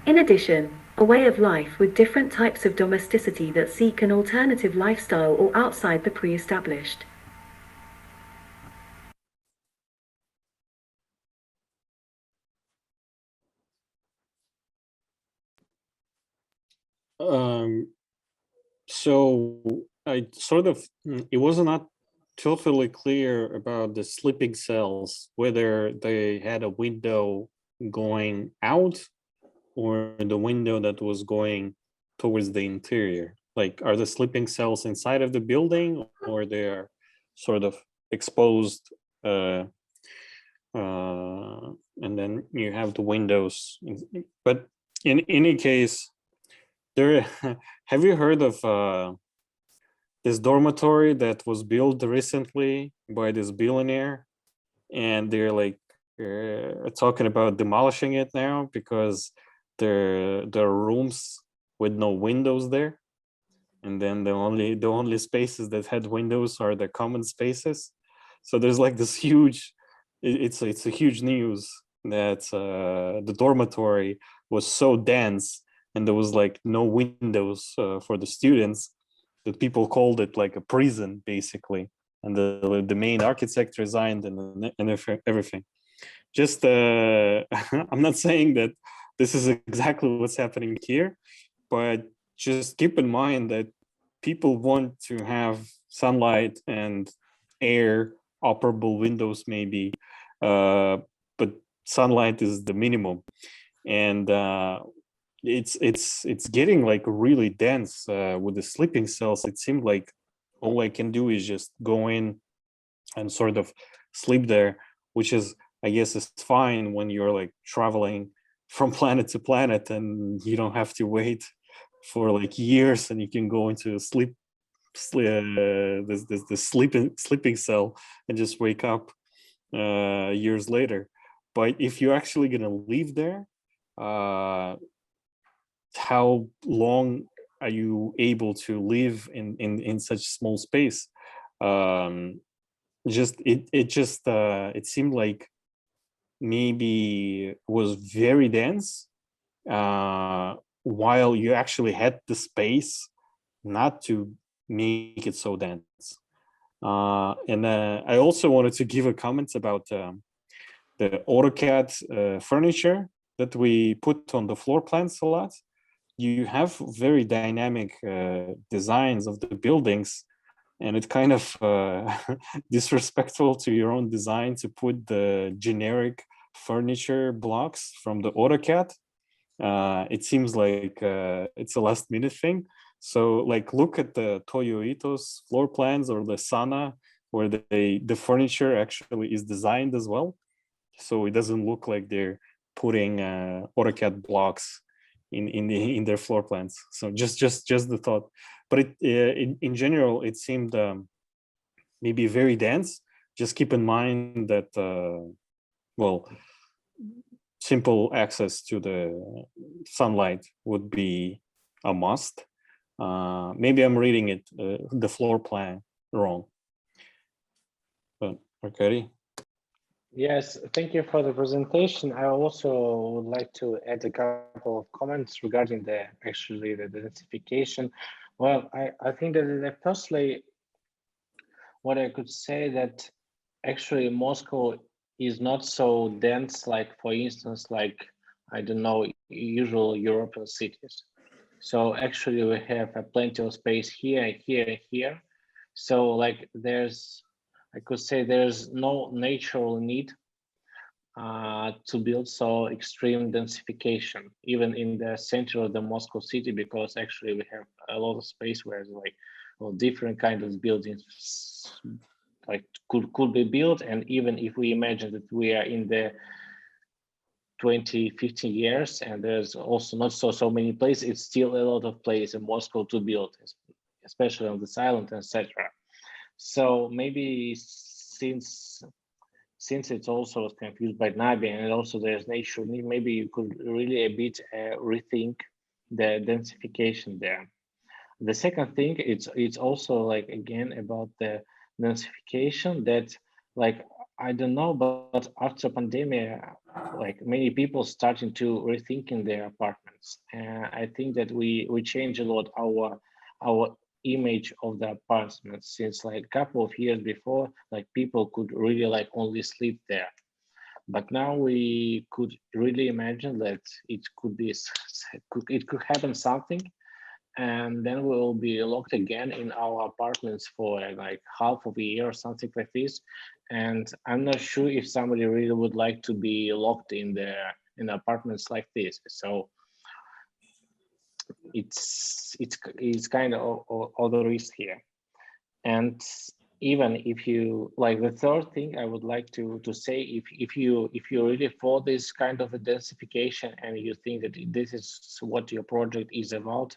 In addition, a way of life with different types of domesticity that seek an alternative lifestyle or outside the pre-established. So I sort of, it was not totally clear about the sleeping cells, whether they had a window going out or the window that was going towards the interior. Like, are the sleeping cells inside of the building or they're sort of exposed and then you have the windows. But in any case, there, have you heard of this dormitory that was built recently by this billionaire? And they're like talking about demolishing it now because there are rooms with no windows there. And then the only spaces that had windows are the common spaces. So there's like this huge, it's a huge news that the dormitory was so dense and there was like no windows for the students that people called it like a prison basically. And the main architect resigned and everything. Just I'm not saying that this is exactly what's happening here, but just keep in mind that people want to have sunlight and air, operable windows maybe, but sunlight is the minimum. And it's getting like really dense with the sleeping cells. It seemed like all I can do is just go in and sort of sleep there, which is, I guess, is fine when you're like traveling from planet to planet and you don't have to wait for like years and you can go into the sleeping cell and just wake up years later. But if you're actually gonna live there, how long are you able to live in such small space? It seemed like maybe was very dense, while you actually had the space not to make it so dense. And I also wanted to give a comment about the AutoCAD furniture that we put on the floor plans a lot. You have very dynamic designs of the buildings, and it's kind of disrespectful to your own design to put the generic furniture blocks from the AutoCAD. It seems like it's a last minute thing. So like look at the Toyo Ito's floor plans or the Sana, where the furniture actually is designed as well. So it doesn't look like they're putting AutoCAD blocks in their floor plans. So just the thought. But in general, it seemed maybe very dense. Just keep in mind that, well, simple access to the sunlight would be a must. Maybe I'm reading it, the floor plan wrong. But okay. Yes, thank you for the presentation. I also would like to add a couple of comments regarding the densification. Well, I think that firstly, what I could say that actually Moscow is not so dense, like for instance, like, I don't know, usual European cities. So actually we have plenty of space here and here and here. So like I could say there's no natural need to build so extreme densification, even in the center of the Moscow city, because actually we have a lot of space where like different kinds of buildings like could be built. And even if we imagine that we are in the 20-15 years and there's also not so many places, it's still a lot of place in Moscow to build, especially on this island, etc. So maybe since it's also confused by Nabi and also there's nature, maybe you could really a bit rethink the densification there. The second thing, it's also like again about the densification that like, I don't know, but after pandemic, like many people starting to rethinking their apartments. And I think that we change a lot our image of the apartments, since like a couple of years before, like people could really like only sleep there. But now we could really imagine that it could happen something, and then we'll be locked again in our apartments for like half of a year or something like this. And I'm not sure if somebody really would like to be locked in apartments like this. So it's kind of other risk here. And even if you like, the third thing I would like to say, if you really for this kind of a densification and you think that this is what your project is about,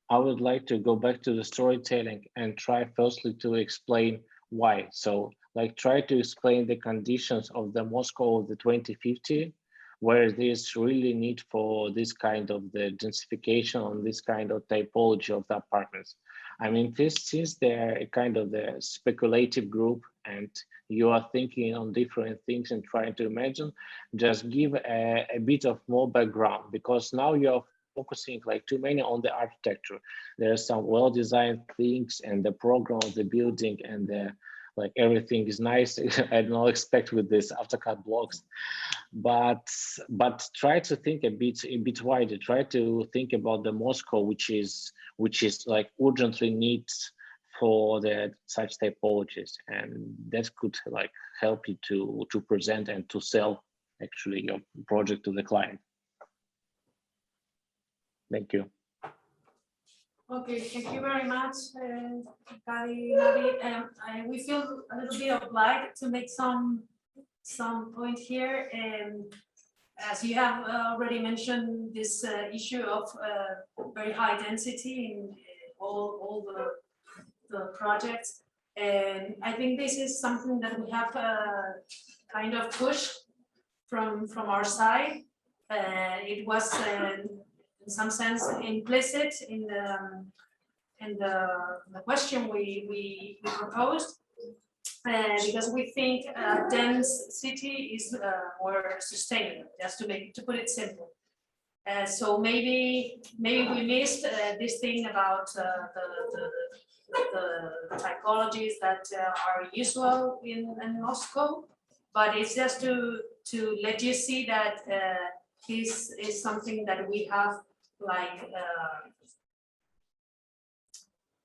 I would like to go back to the storytelling and try firstly to explain why. So like try to explain the conditions of the Moscow of the 2050, where there's really need for this kind of the densification on this kind of typology of the apartments. I mean, since they're a kind of the speculative group and you are thinking on different things and trying to imagine, just give a bit of more background, because now you're focusing like too many on the architecture. There are some well-designed things and the program of the building and the like everything is nice. I don't expect with this AutoCAD blocks, but try to think a bit wider. Try to think about the Moscow, which is like urgently needs for the such typologies, and that could like help you to present and to sell actually your project to the client. Thank you. Okay, thank you very much, Kari, Navi. We feel a little bit obliged to make some point here. And as you have already mentioned, this issue of very high density in all the projects. And I think this is something that we have kind of pushed from our side. It was in some sense implicit in the question we proposed, because we think a dense city is more sustainable, just to put it simple. So maybe we missed this thing about the typologies that are usual in Moscow, but it's just to let you see that this is something that we have like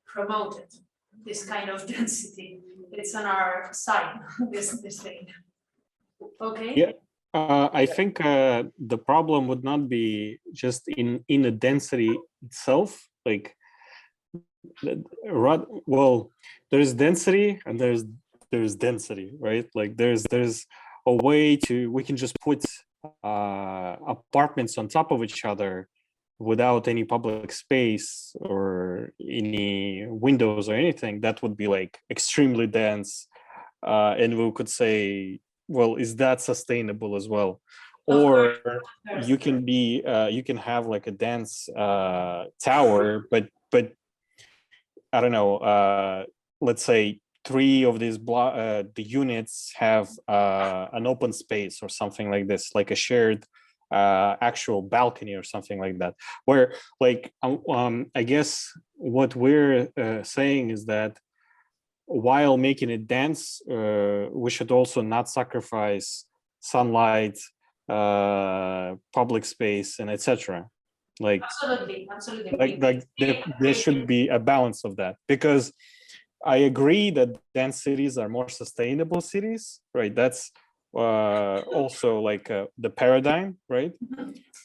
promoted, this kind of density. It's on our side, this thing. Okay. Yeah. I think the problem would not be just in the density itself. Like, well, there's density and there's density, right? Like there's a way we can just put apartments on top of each other without any public space or any windows or anything. That would be like extremely dense, and we could say, well, is that sustainable as well? Or you can have like a dense tower, but I don't know, let's say 3 of these the units have an open space or something like this, like a shared actual balcony or something like that, where like I guess what we're saying is that while making it dense, we should also not sacrifice sunlight, public space, and etc. Like absolutely. like there should be a balance of that, because I agree that dense cities are more sustainable cities, right? That's also like the paradigm, right?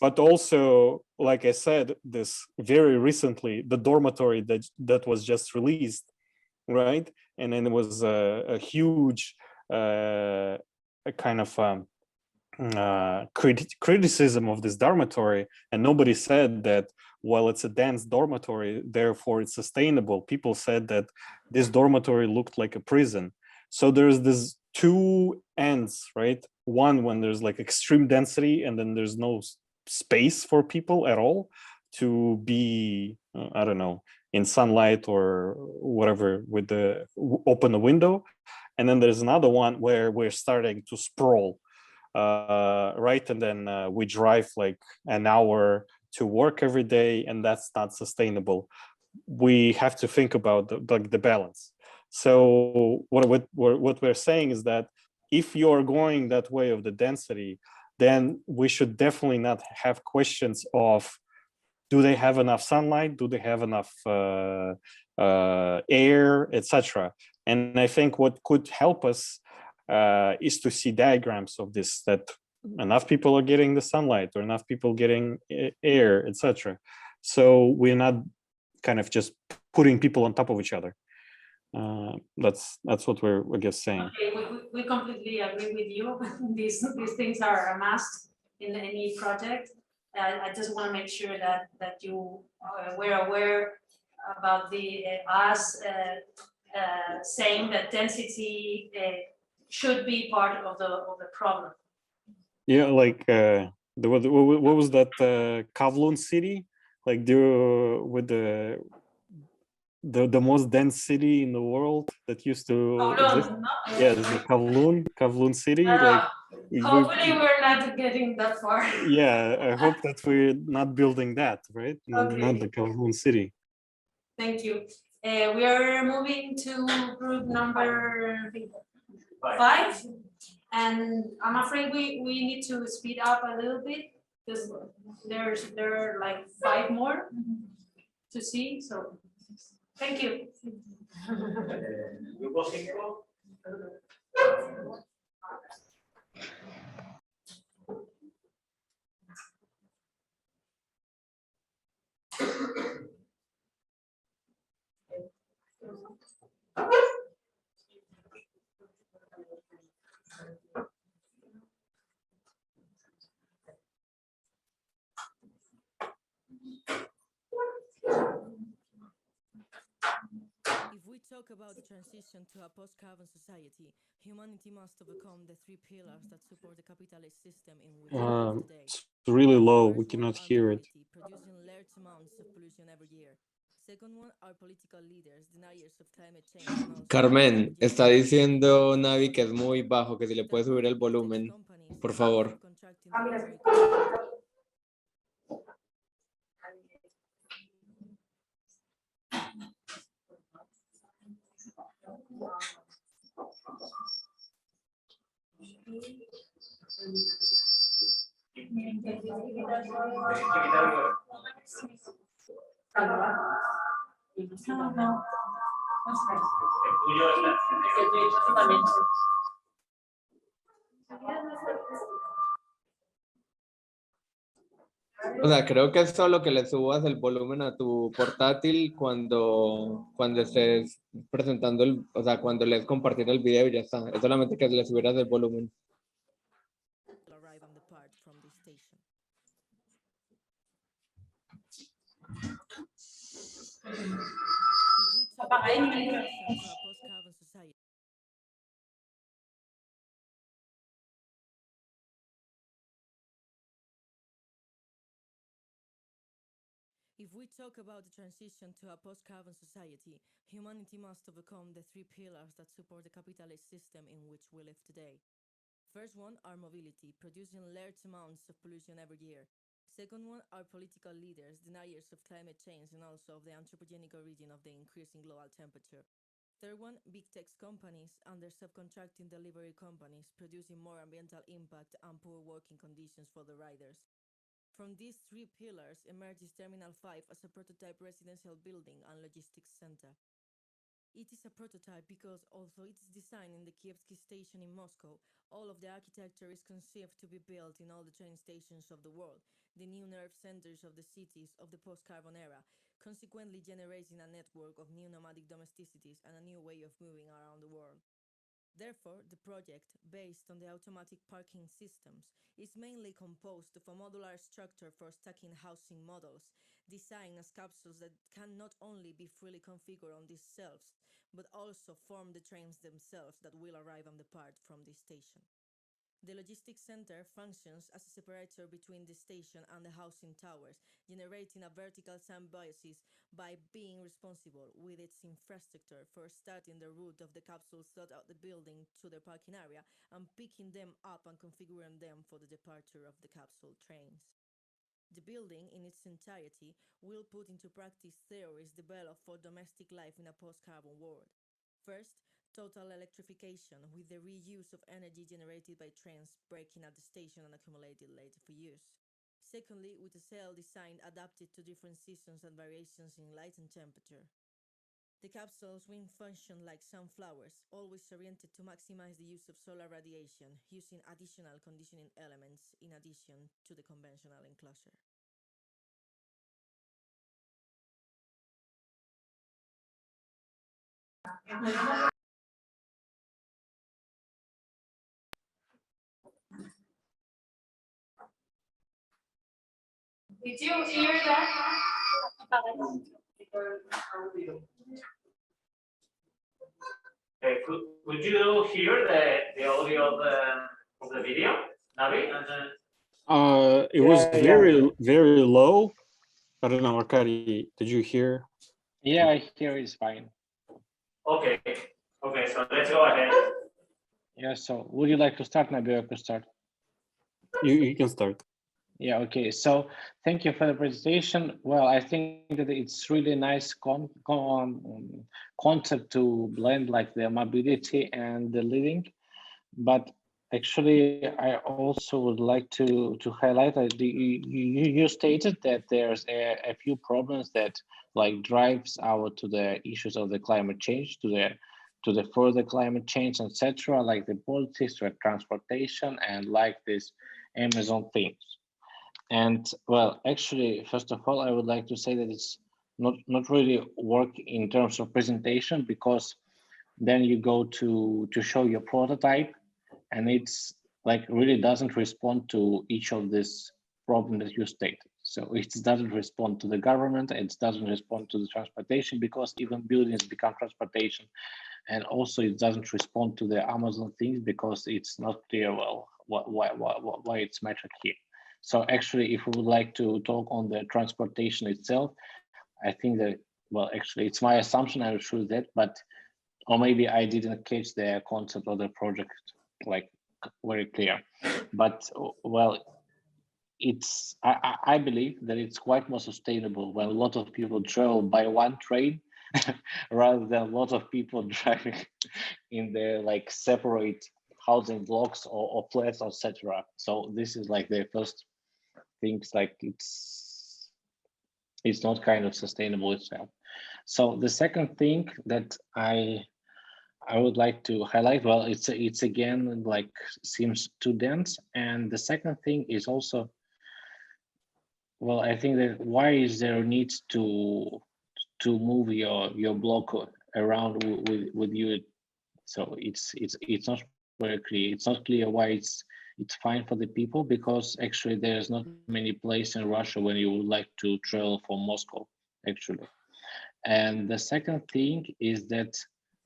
But also, like I said, this very recently, the dormitory that was just released, right? And then it was a huge a kind of criticism of this dormitory, and nobody said that, well, it's a dense dormitory, therefore it's sustainable. People said that this dormitory looked like a prison. So there's this 2 ends, right? One, when there's like extreme density and then there's no space for people at all to be, I don't know, in sunlight or whatever, with open the window. And then there's another one where we're starting to sprawl, right? And then we drive like an hour to work every day, and that's not sustainable. We have to think about the balance. So what we're saying is that if you're going that way of the density, then we should definitely not have questions of, do they have enough sunlight? Do they have enough air, etc.? And I think what could help us is to see diagrams of this, that enough people are getting the sunlight or enough people getting air, etc. So we're not kind of just putting people on top of each other. That's what we're, I guess, saying. Okay, we completely agree with you. These things are a must in any project. I just want to make sure that you were aware about the us saying that density should be part of the problem. Yeah, like what was that Kowloon city? Like with the most dense city in the world that used to exist. Yeah, the Kowloon city. Like hopefully we're not getting that far. Yeah, I hope that we're not building that, right? Okay. Not the Kowloon city. Thank you. We are moving to group number 5, and I'm afraid we need to speed up a little bit because there are like 5 more to see. So thank you. If we talk about the transition to a post-carbon society, humanity must overcome the 3 pillars that support the capitalist system in which we live today. It's really low. We cannot hear it. Producing large amounts of pollution every year. Second one are political leaders, deniers of climate change. And also Carmen, está diciendo Navi que es muy bajo, que si le puede subir el volumen, por favor. O sea, creo que es solo que le subas el volumen a tu portátil cuando estés presentando o sea, cuando le compartir el video y ya está. Es solamente que le subieras el volumen. Arrive and depart from this station. If we talk about the transition to a post-carbon society, if we talk about the transition to a post-carbon society, humanity must overcome the three pillars that support the capitalist system in which we live today. First one are mobility, producing large amounts of pollution every year. Second one are political leaders, deniers of climate change and also of the anthropogenic origin of the increasing global temperature. Third one, big tech companies and their subcontracting delivery companies producing more environmental impact and poor working conditions for the riders. From these three pillars emerges Terminal 5 as a prototype residential building and logistics center. It is a prototype because although it is designed in the Kievsky station in Moscow, all of the architecture is conceived to be built in all the train stations of the world, the new nerve centers of the cities of the post-carbon era, consequently generating a network of new nomadic domesticities and a new way of moving around the world. Therefore, the project, based on the automatic parking systems, is mainly composed of a modular structure for stacking housing models, designed as capsules that can not only be freely configured on these shelves, but also form the trains themselves that will arrive and depart from this station. The logistics center functions as a separator between the station and the housing towers, generating a vertical symbiosis by being responsible with its infrastructure for starting the route of the capsules throughout the building to the parking area and picking them up and configuring them for the departure of the capsule trains. The building in its entirety will put into practice theories developed for domestic life in a post-carbon world. First, total electrification with the reuse of energy generated by trains breaking at the station and accumulated later for use. Secondly, with a cell design adapted to different seasons and variations in light and temperature. The capsules will function like sunflowers, always oriented to maximize the use of solar radiation, using additional conditioning elements in addition to the conventional enclosure. Did you hear that? Could you hear the audio of the video, Navi? It was very low. I don't know, Arkady, did you hear? Yeah, I hear it's fine. Okay, so let's go ahead. Yeah, so would you like to start, Nabi, or to start? You can start. Yeah, okay. So thank you for the presentation. Well, I think that it's really nice concept to blend like the mobility and the living. But actually, I also would like to highlight that you stated that there's a few problems that like drives out to the issues of the climate change, to the further climate change, etc., like the politics, the transportation, and like this Amazon things. And well, actually, first of all, I would like to say that it's not really work in terms of presentation, because then you go to show your prototype and it's like really doesn't respond to each of this problem that you state. So it doesn't respond to the government, it doesn't respond to the transportation, because even buildings become transportation. And also it doesn't respond to the Amazon things, because it's not clear, well, why it's mattered here. So actually, if we would like to talk on the transportation itself, I think that, well, actually, it's my assumption, I'm sure that, but, or maybe I didn't catch the concept of the project like very clear. But, well, I believe that it's quite more sustainable when a lot of people travel by one train rather than a lot of people driving in their like separate housing blocks or flats, etc. So this is like the first things, like it's not kind of sustainable itself. So the second thing that I would like to highlight, well, it's again like seems too dense, and the second thing is also, well, I think that why is there a need to move your block around with you? So it's not very clear. It's not clear why it's fine for the people, because actually there's not many places in Russia when you would like to travel from Moscow, actually. And the second thing is that,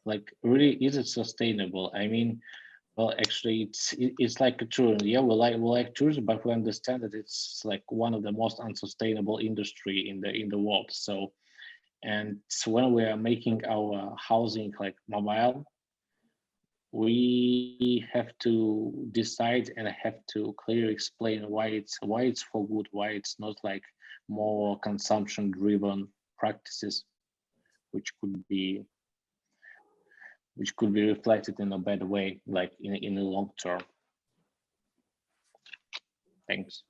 like, really, is it sustainable? I mean, well, actually, it's like a tourism. Yeah, we like tourism, but we understand that it's like one of the most unsustainable industry in the world. So, and so when we are making our housing like mobile, we have to decide and have to clearly explain why it's for good, why it's not like more consumption driven practices, which could be reflected in a better way, like in the long term. Thanks.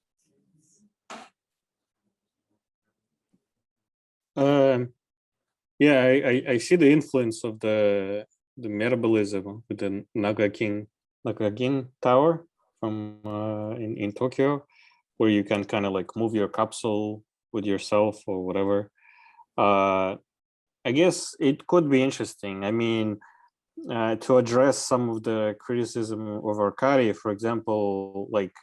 Yeah, I see the influence of the metabolism with the Nagagin Tower from in Tokyo, where you can kind of like move your capsule with yourself or whatever. I guess it could be interesting. I mean, to address some of the criticism of Arkady, for example, like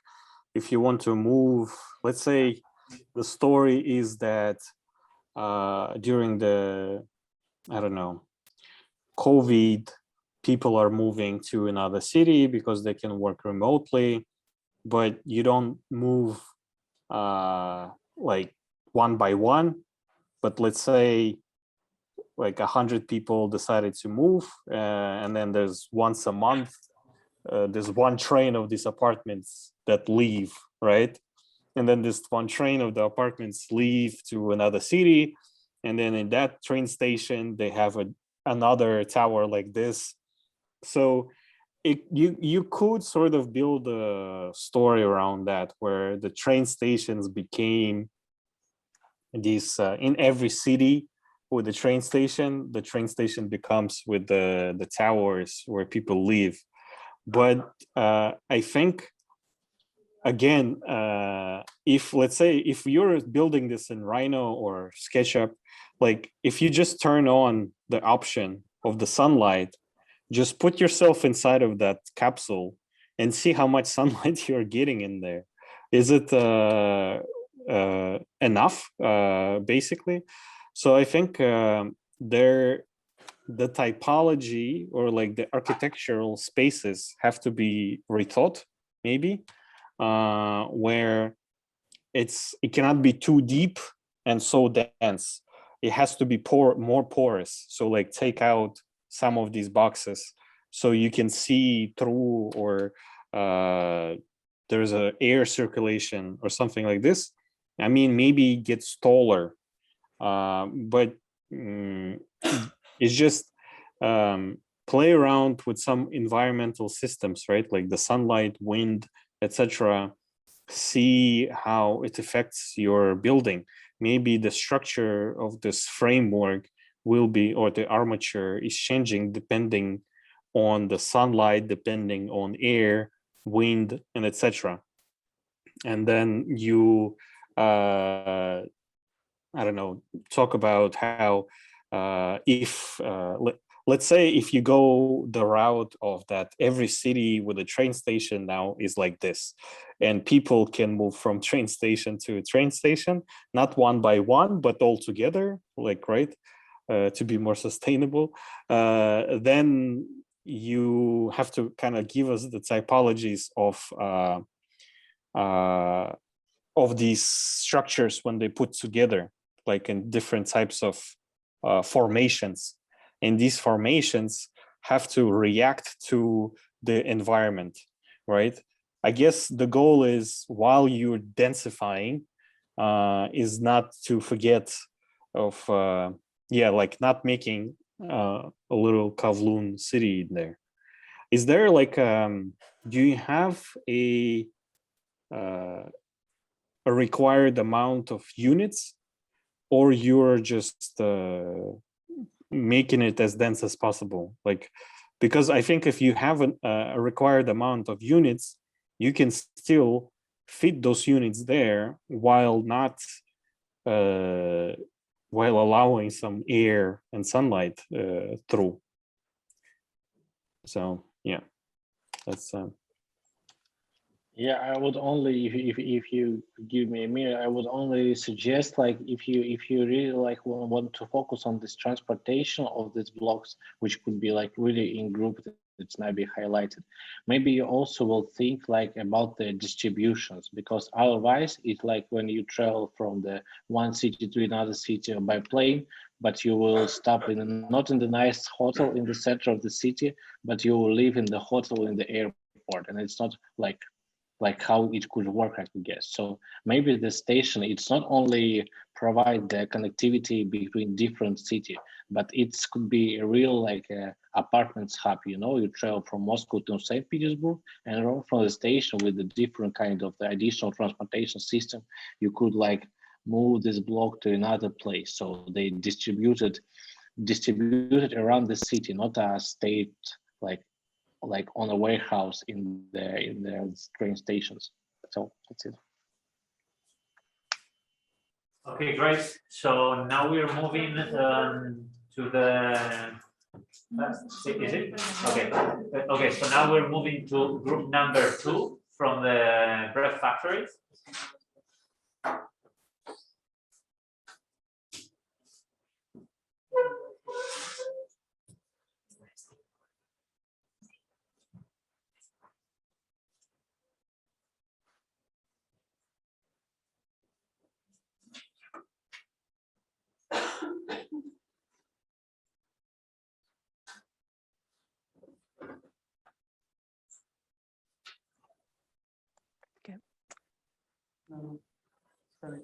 if you want to move, let's say the story is that during the, I don't know, COVID, people are moving to another city because they can work remotely, but you don't move like one by one, but let's say like 100 people decided to move, and then there's once a month, there's one train of these apartments that leave, right? And then this one train of the apartments leave to another city, and then in that train station they have another tower like this. So you could sort of build a story around that, where the train stations became these in every city. With the train station becomes with the towers where people live. But I think, again, if let's say if you're building this in Rhino or SketchUp, like if you just turn on the option of the sunlight, just put yourself inside of that capsule and see how much sunlight you're getting in there. Is it enough, basically? So I think the typology or like the architectural spaces have to be rethought, maybe, where it cannot be too deep and so dense. It has to be more porous. So like take out some of these boxes so you can see through, or there's a air circulation or something like this. I mean, maybe it gets taller, but it's just play around with some environmental systems, right? Like the sunlight, wind, etc. See how it affects your building. Maybe the structure of this framework will be, or the armature is changing depending on the sunlight, depending on air, wind, and etc. And then you I don't know, talk about how if let's say if you go the route of that every city with a train station now is like this, and people can move from train station to train station, not one by one, but all together, like, right, to be more sustainable, then you have to kind of give us the typologies of of these structures when they put together, like in different types of formations. And these formations have to react to the environment, right? I guess the goal is, while you're densifying, is not to forget of, like not making a little Kowloon city in there. Is there like, do you have a required amount of units, or you're just making it as dense as possible? Like, because I think if you have a required amount of units, you can still fit those units there while not while allowing some air and sunlight through. So yeah, that's Yeah, I would only, if you give me a minute, I would only suggest, like, if you really like want to focus on this transportation of these blocks, which could be like really in group, it's maybe highlighted. Maybe you also will think like about the distributions, because otherwise it's like when you travel from the one city to another city by plane, but you will stop in not in the nice hotel in the center of the city, but you will live in the hotel in the airport, and it's not like how it could work, I could guess. So maybe the station, it's not only provide the connectivity between different cities, but it could be a real like apartments hub, you know, you travel from Moscow to St. Petersburg, and from the station with the different kind of the additional transportation system, you could like move this block to another place. So they distributed around the city, not a state like on a warehouse in the train stations. So that's it. Okay, great. So now we're moving to the. Is it? Okay. Okay. So now we're moving to group number 2 from the bread factories. No. Okay.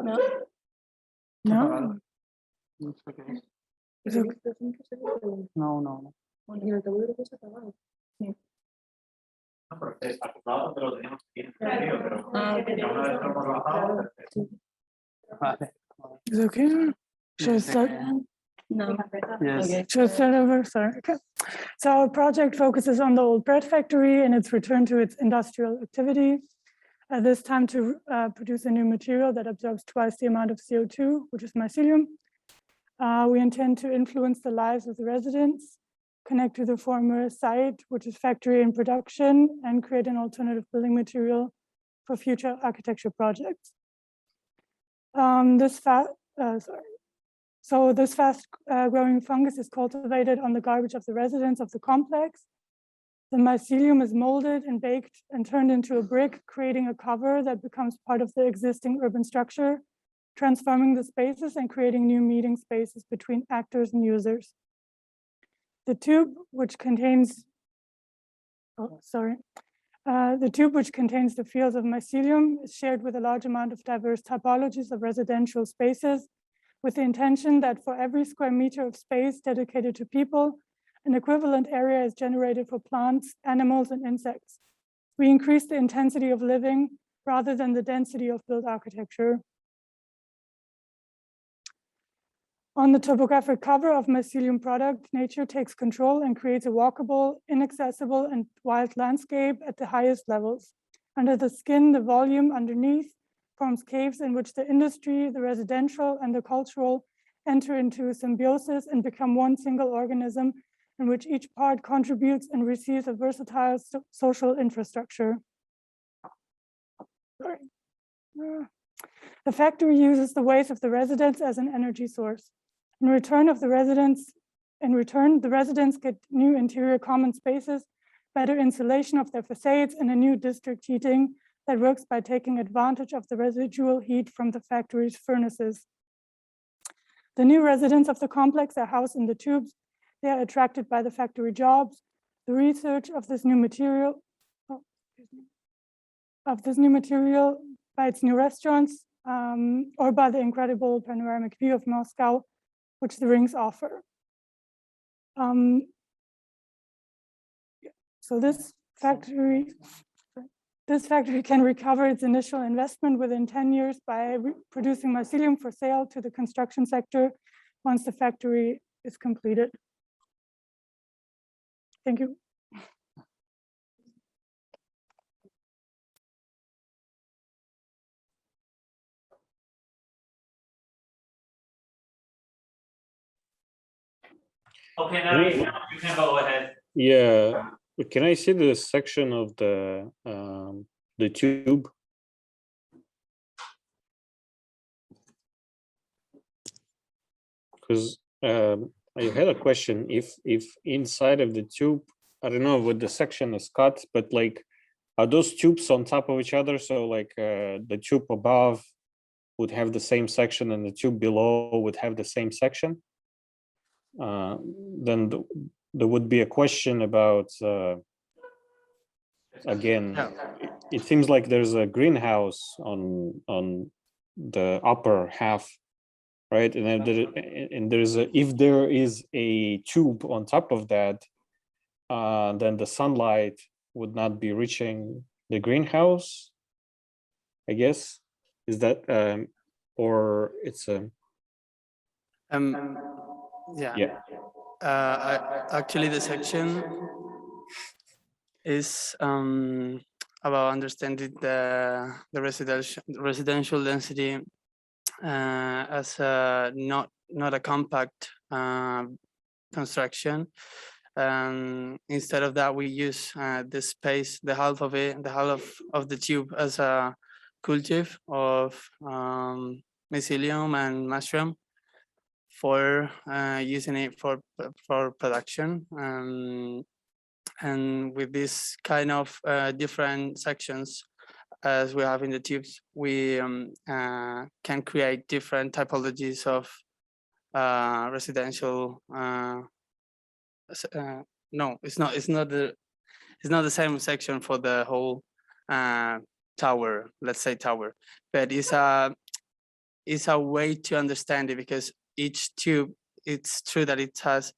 No. No. Is it- No, no. Is it okay? Should I start? No. Yes. Okay. Should I start over? Sorry. Okay. So our project focuses on the old bread factory and its return to its industrial activity. This time to produce a new material that absorbs twice the amount of CO2, which is mycelium. We intend to influence the lives of the residents, connect to the former site, which is factory and production, and create an alternative building material for future architecture projects. So this fast growing fungus is cultivated on the garbage of the residents of the complex. The mycelium is molded and baked and turned into a brick, creating a cover that becomes part of the existing urban structure, transforming the spaces and creating new meeting spaces between actors and users. The tube, which contains, the tube which contains the fields of mycelium is shared with a large amount of diverse typologies of residential spaces, with the intention that for every square meter of space dedicated to people, an equivalent area is generated for plants, animals, and insects. We increase the intensity of living rather than the density of built architecture. On the topographic cover of mycelium product, nature takes control and creates a walkable, inaccessible, and wild landscape at the highest levels. Under the skin, the volume underneath forms caves in which the industry, the residential, and the cultural enter into symbiosis and become one single organism in which each part contributes and receives a versatile social infrastructure. The factory uses the waste of the residents as an energy source. In return, the residents get new interior common spaces, better insulation of their facades, and a new district heating that works by taking advantage of the residual heat from the factory's furnaces. The new residents of the complex are housed in the tubes. They are attracted by the factory jobs, the research of this new material, by its new restaurants, or by the incredible panoramic view of Moscow, which the rings offer. So this factory can recover its initial investment within 10 years by producing mycelium for sale to the construction sector once the factory is completed. Thank you. Okay, now you can go ahead. Yeah, can I see the section of the tube? Because I had a question. If inside of the tube, I don't know what the section is cut, but like, are those tubes on top of each other? So like the tube above would have the same section and the tube below would have the same section? Then there would be a question about, again, it seems like there's a greenhouse on the upper half, right? And then if there is a tube on top of that, then the sunlight would not be reaching the greenhouse, I guess. Is that, or it's a... Yeah. Actually, the section is about understanding the residential density as not a compact construction. Instead of that, we use this space, the half of the tube, as a cultive of mycelium and mushroom for using it for production. And with this kind of different sections as we have in the tubes, we can create different typologies of residential. No, it's not the same section for the whole tower. Let's say tower, but it's a way to understand it, because each tube, it's true that it has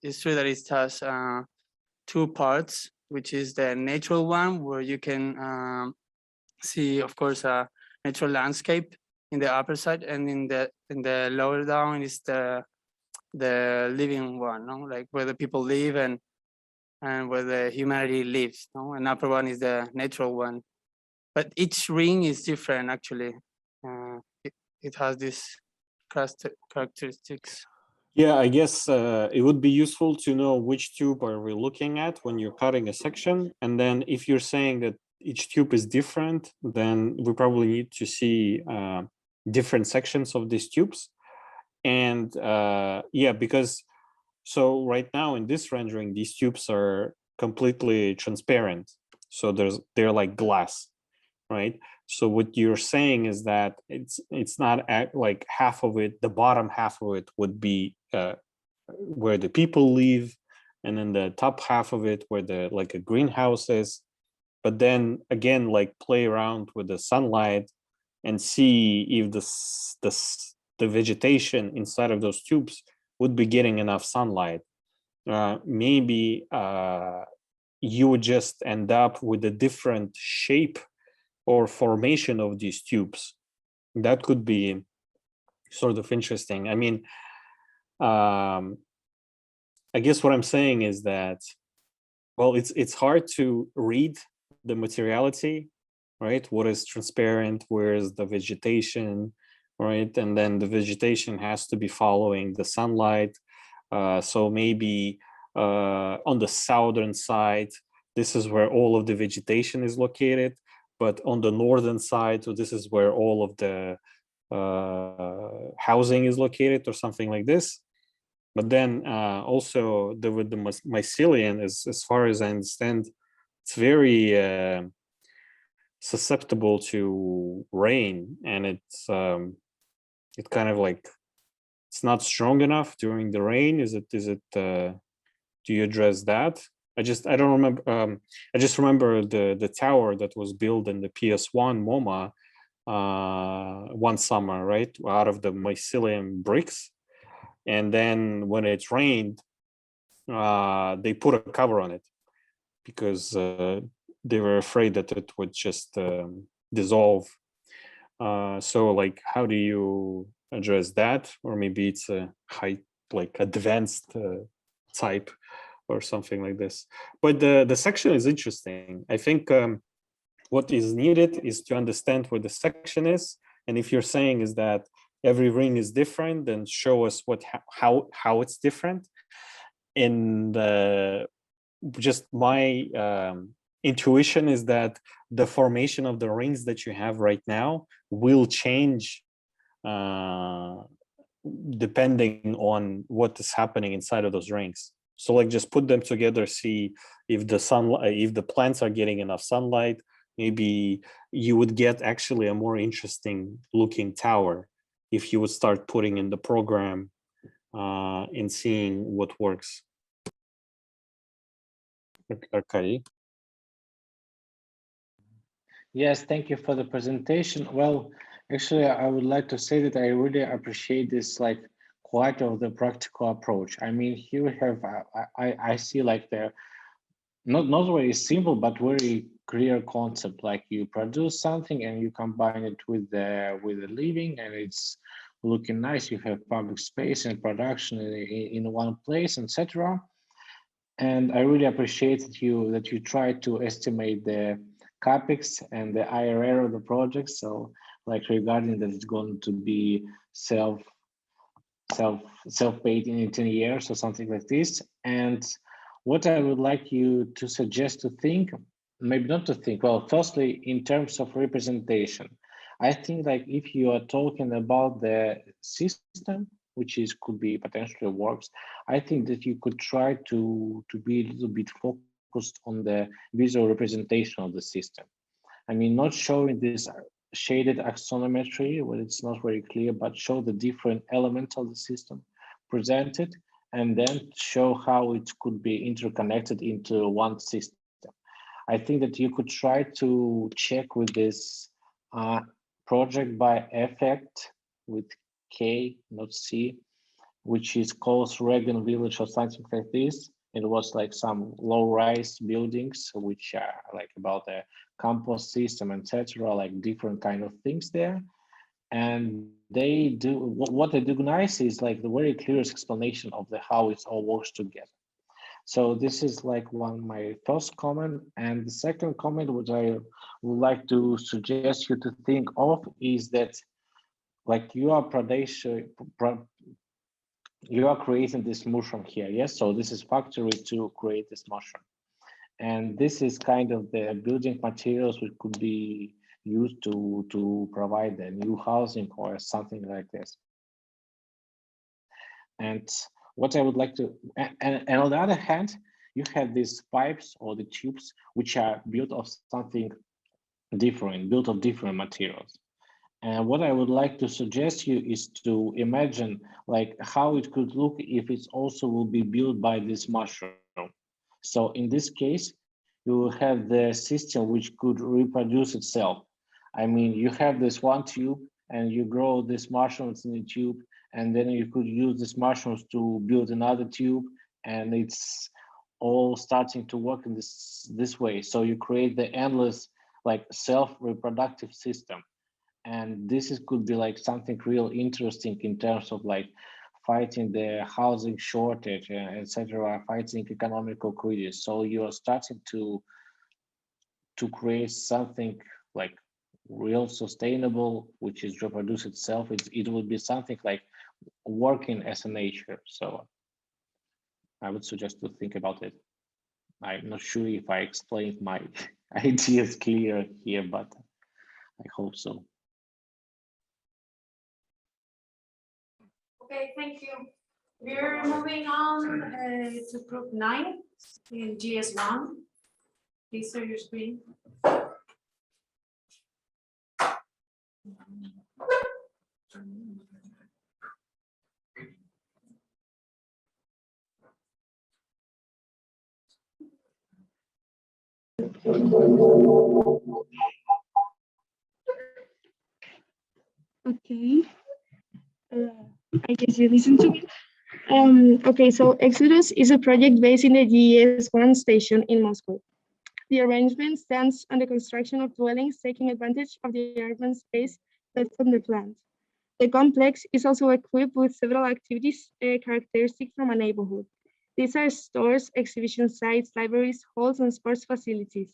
two parts, which is the natural one, where you can see, of course, a natural landscape in the upper side, and in the lower down is the living one, no? Like where the people live and where the humanity lives, no? And upper one is the natural one, but each ring is different. Actually, it has this characteristics. Yeah, I guess it would be useful to know which tube are we looking at when you're cutting a section. And then if you're saying that each tube is different, then we probably need to see different sections of these tubes. And yeah, because so right now in this rendering, these tubes are completely transparent. So they're like glass, right? So what you're saying is that it's not like half of it, the bottom half of it would be where the people live, and then the top half of it where the like a greenhouse is. But then again, like play around with the sunlight and see if the vegetation inside of those tubes would be getting enough sunlight. Maybe you would just end up with a different shape or formation of these tubes. That could be sort of interesting. I mean, I guess what I'm saying is that, well, it's hard to read the materiality, right? What is transparent? Where is the vegetation, right? And then the vegetation has to be following the sunlight. So maybe on the southern side, this is where all of the vegetation is located. But on the northern side, so this is where all of the housing is located, or something like this. But then also with the mycelium, as far as I understand, it's very susceptible to rain, and it's it kind of like it's not strong enough during the rain. Is it? Do you address that? I don't remember. I just remember the tower that was built in the PS1 MoMA one summer, right, out of the mycelium bricks. And then when it rained, they put a cover on it because they were afraid that it would just dissolve. So like, how do you address that? Or maybe it's a high, like advanced type or something like this. But the section is interesting. I think what is needed is to understand what the section is. And if you're saying is that every ring is different, then show us how it's different. And just my intuition is that the formation of the rings that you have right now will change depending on what is happening inside of those rings. So like just put them together, see if the plants are getting enough sunlight. Maybe you would get actually a more interesting looking tower if you would start putting in the program and seeing what works. Arkady? Yes, thank you for the presentation. Well, actually, I would like to say that I really appreciate this, like, quite of the practical approach. I mean, here we have, I see like the not very simple, but very clear concept. Like you produce something and you combine it with the living, and it's looking nice. You have public space and production in one place, etc. And I really appreciate that you try to estimate the capex and the IRR of the project. So, like regarding that, it's going to be self-paid in 10 years or something like this. And what I would like you to suggest to think, maybe not to think, well, firstly, in terms of representation, I think like if you are talking about the system, which could be potentially works, I think that you could try to be a little bit focused on the visual representation of the system. I mean, not showing this shaded axonometry where it's not very clear, but show the different elements of the system presented, and then show how it could be interconnected into one system. I think that you could try to check with this project by effect with K, not C, which is called Reagan Village or something like this. It was like some low-rise buildings, which are like about the compost system, etc., like different kind of things there. And they do, what they do nice is like the very clear explanation of how it all works together. So this is like my first comment. And the second comment, which I would like to suggest you to think of, is that like you are creating this mushroom here, yes? So this is factory to create this mushroom. And this is kind of the building materials which could be used to provide the new housing or something like this. And what I would like to, and on the other hand, you have these pipes or the tubes which are built of something different, built of different materials. And what I would like to suggest you is to imagine like how it could look if it also will be built by this mushroom. So in this case, you will have the system which could reproduce itself. I mean, you have this one tube and you grow these mushrooms in the tube, and then you could use these mushrooms to build another tube, and it's all starting to work in this way. So you create the endless like self-reproductive system. And this could be like something real interesting in terms of like fighting the housing shortage, etc., fighting economical crisis. So you are starting to create something like real sustainable, which is reproduce itself. It will be something like working as a nature. So I would suggest to think about it. I'm not sure if I explained my ideas clear here, but I hope so. Okay, thank you. We're moving on to group 9 in GS1. Please share your screen. Okay. I guess you listen to me. Okay, so Exodus is a project based in the GS1 station in Moscow. The arrangement stands on the construction of dwellings taking advantage of the urban space left from the plant. The complex is also equipped with several activities characteristic from a neighborhood. These are stores, exhibition sites, libraries, halls, and sports facilities.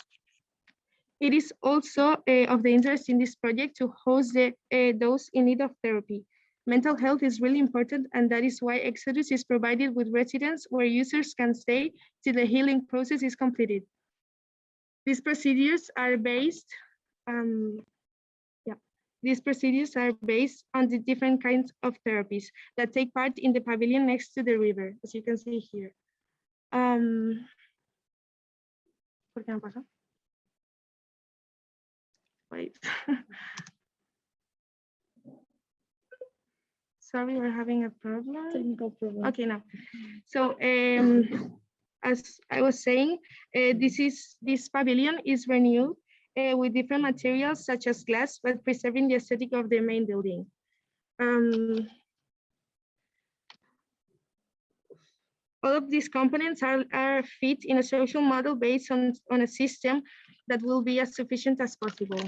It is also of the interest in this project to host those in need of therapy. Mental health is really important, and that is why Exodus is provided with residence where users can stay till the healing process is completed. These procedures are based, these procedures are based on the different kinds of therapies that take part in the pavilion next to the river, as you can see here. ¿Por qué no pasa? Wait. Sorry, we're having a problem. Technical problem. Okay, now. So as I was saying, this pavilion is renewed with different materials such as glass, but preserving the aesthetic of the main building. All of these components are fit in a social model based on a system that will be as sufficient as possible.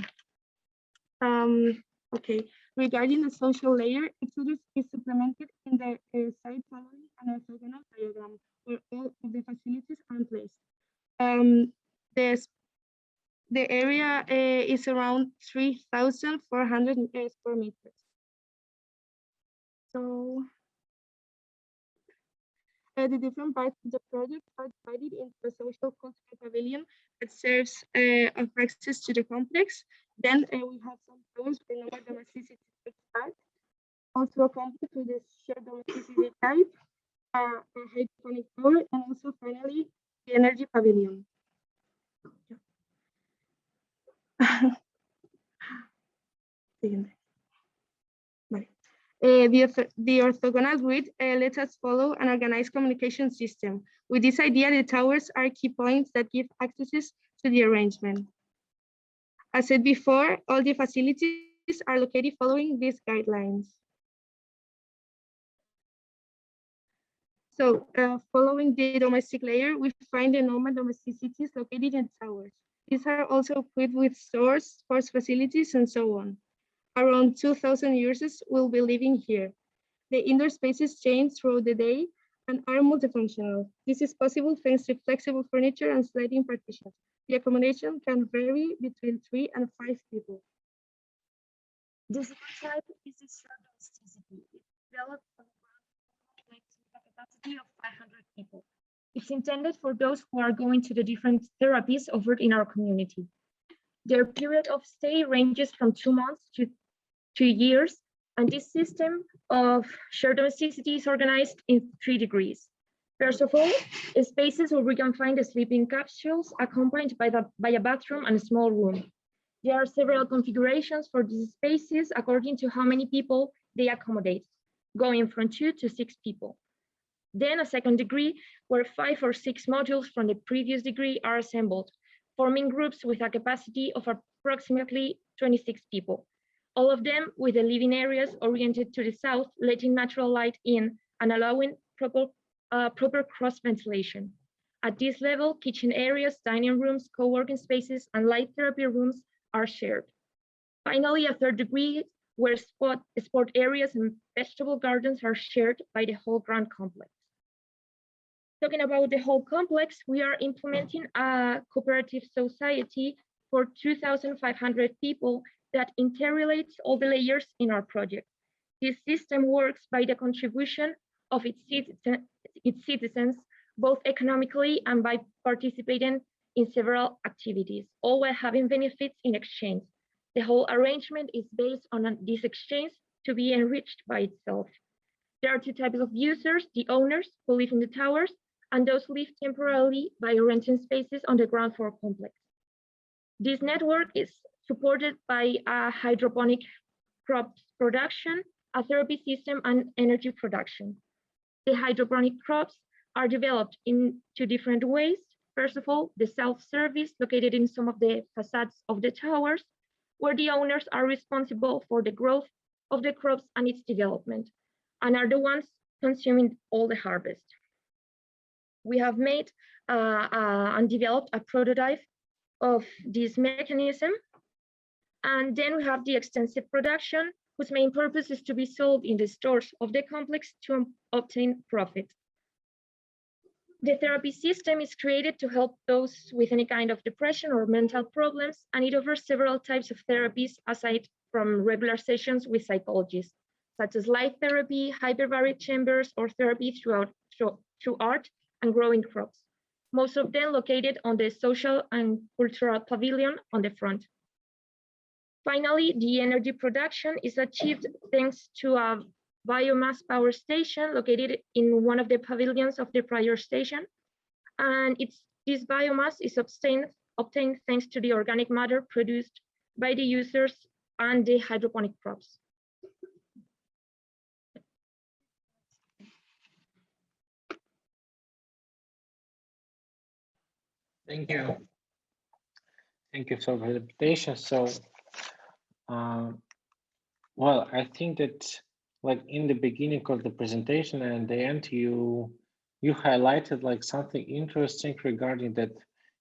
Okay, regarding the social layer, Exodus is supplemented in the site following an orthogonal diagram where all of the facilities are in place. The area is around 3,400 square meters. So the different parts of the project are divided into a social cultural pavilion that serves of access to the complex. Then we have some towers with no domesticity type, also a complex with a shared domesticity type, a hydroponic tower, and also finally the energy pavilion. The orthogonal grid lets us follow an organized communication system. With this idea, the towers are key points that give accesses to the arrangement. As said before, all the facilities are located following these guidelines. So following the domestic layer, we find the normal domesticities located in towers. These are also equipped with stores, sports facilities, and so on. Around 2,000 users will be living here. The indoor spaces change throughout the day and are multifunctional. This is possible thanks to flexible furniture and sliding partitions. The accommodation can vary between 3 and 5 people. The second type is the shared domesticity. It's developed from a capacity of 500 people. It's intended for those who are going to the different therapies offered in our community. Their period of stay ranges from 2 months to 2 years, and this system of shared domesticity is organized in 3 degrees. First of all, spaces where we can find sleeping capsules accompanied by a bathroom and a small room. There are several configurations for these spaces according to how many people they accommodate, going from 2 to 6 people. Then a second degree where 5 or 6 modules from the previous degree are assembled, forming groups with a capacity of approximately 26 people, all of them with the living areas oriented to the south, letting natural light in and allowing proper cross ventilation. At this level, kitchen areas, dining rooms, co-working spaces, and light therapy rooms are shared. Finally, a third degree where sport areas and vegetable gardens are shared by the whole grand complex. Talking about the whole complex, we are implementing a cooperative society for 2,500 people that interrelates all the layers in our project. This system works by the contribution of its citizens, both economically and by participating in several activities, all while having benefits in exchange. The whole arrangement is based on this exchange to be enriched by itself. There are 2 types of users, the owners who live in the towers and those who live temporarily by renting spaces on the ground floor complex. This network is supported by a hydroponic crops production, a therapy system, and energy production. The hydroponic crops are developed in 2 different ways. First of all, the self-service located in some of the facades of the towers, where the owners are responsible for the growth of the crops and its development, and are the ones consuming all the harvest. We have made and developed a prototype of this mechanism. And then we have the extensive production, whose main purpose is to be sold in the stores of the complex to obtain profit. The therapy system is created to help those with any kind of depression or mental problems, and it offers several types of therapies aside from regular sessions with psychologists, such as light therapy, hyperbaric chambers, or therapy through art and growing crops, most of them located on the social and cultural pavilion on the front. Finally, the energy production is achieved thanks to a biomass power station located in one of the pavilions of the prior station. And this biomass is obtained thanks to the organic matter produced by the users and the hydroponic crops. Thank you. Thank you for the presentation. So, well, I think that like in the beginning of the presentation and the end, you highlighted like something interesting regarding that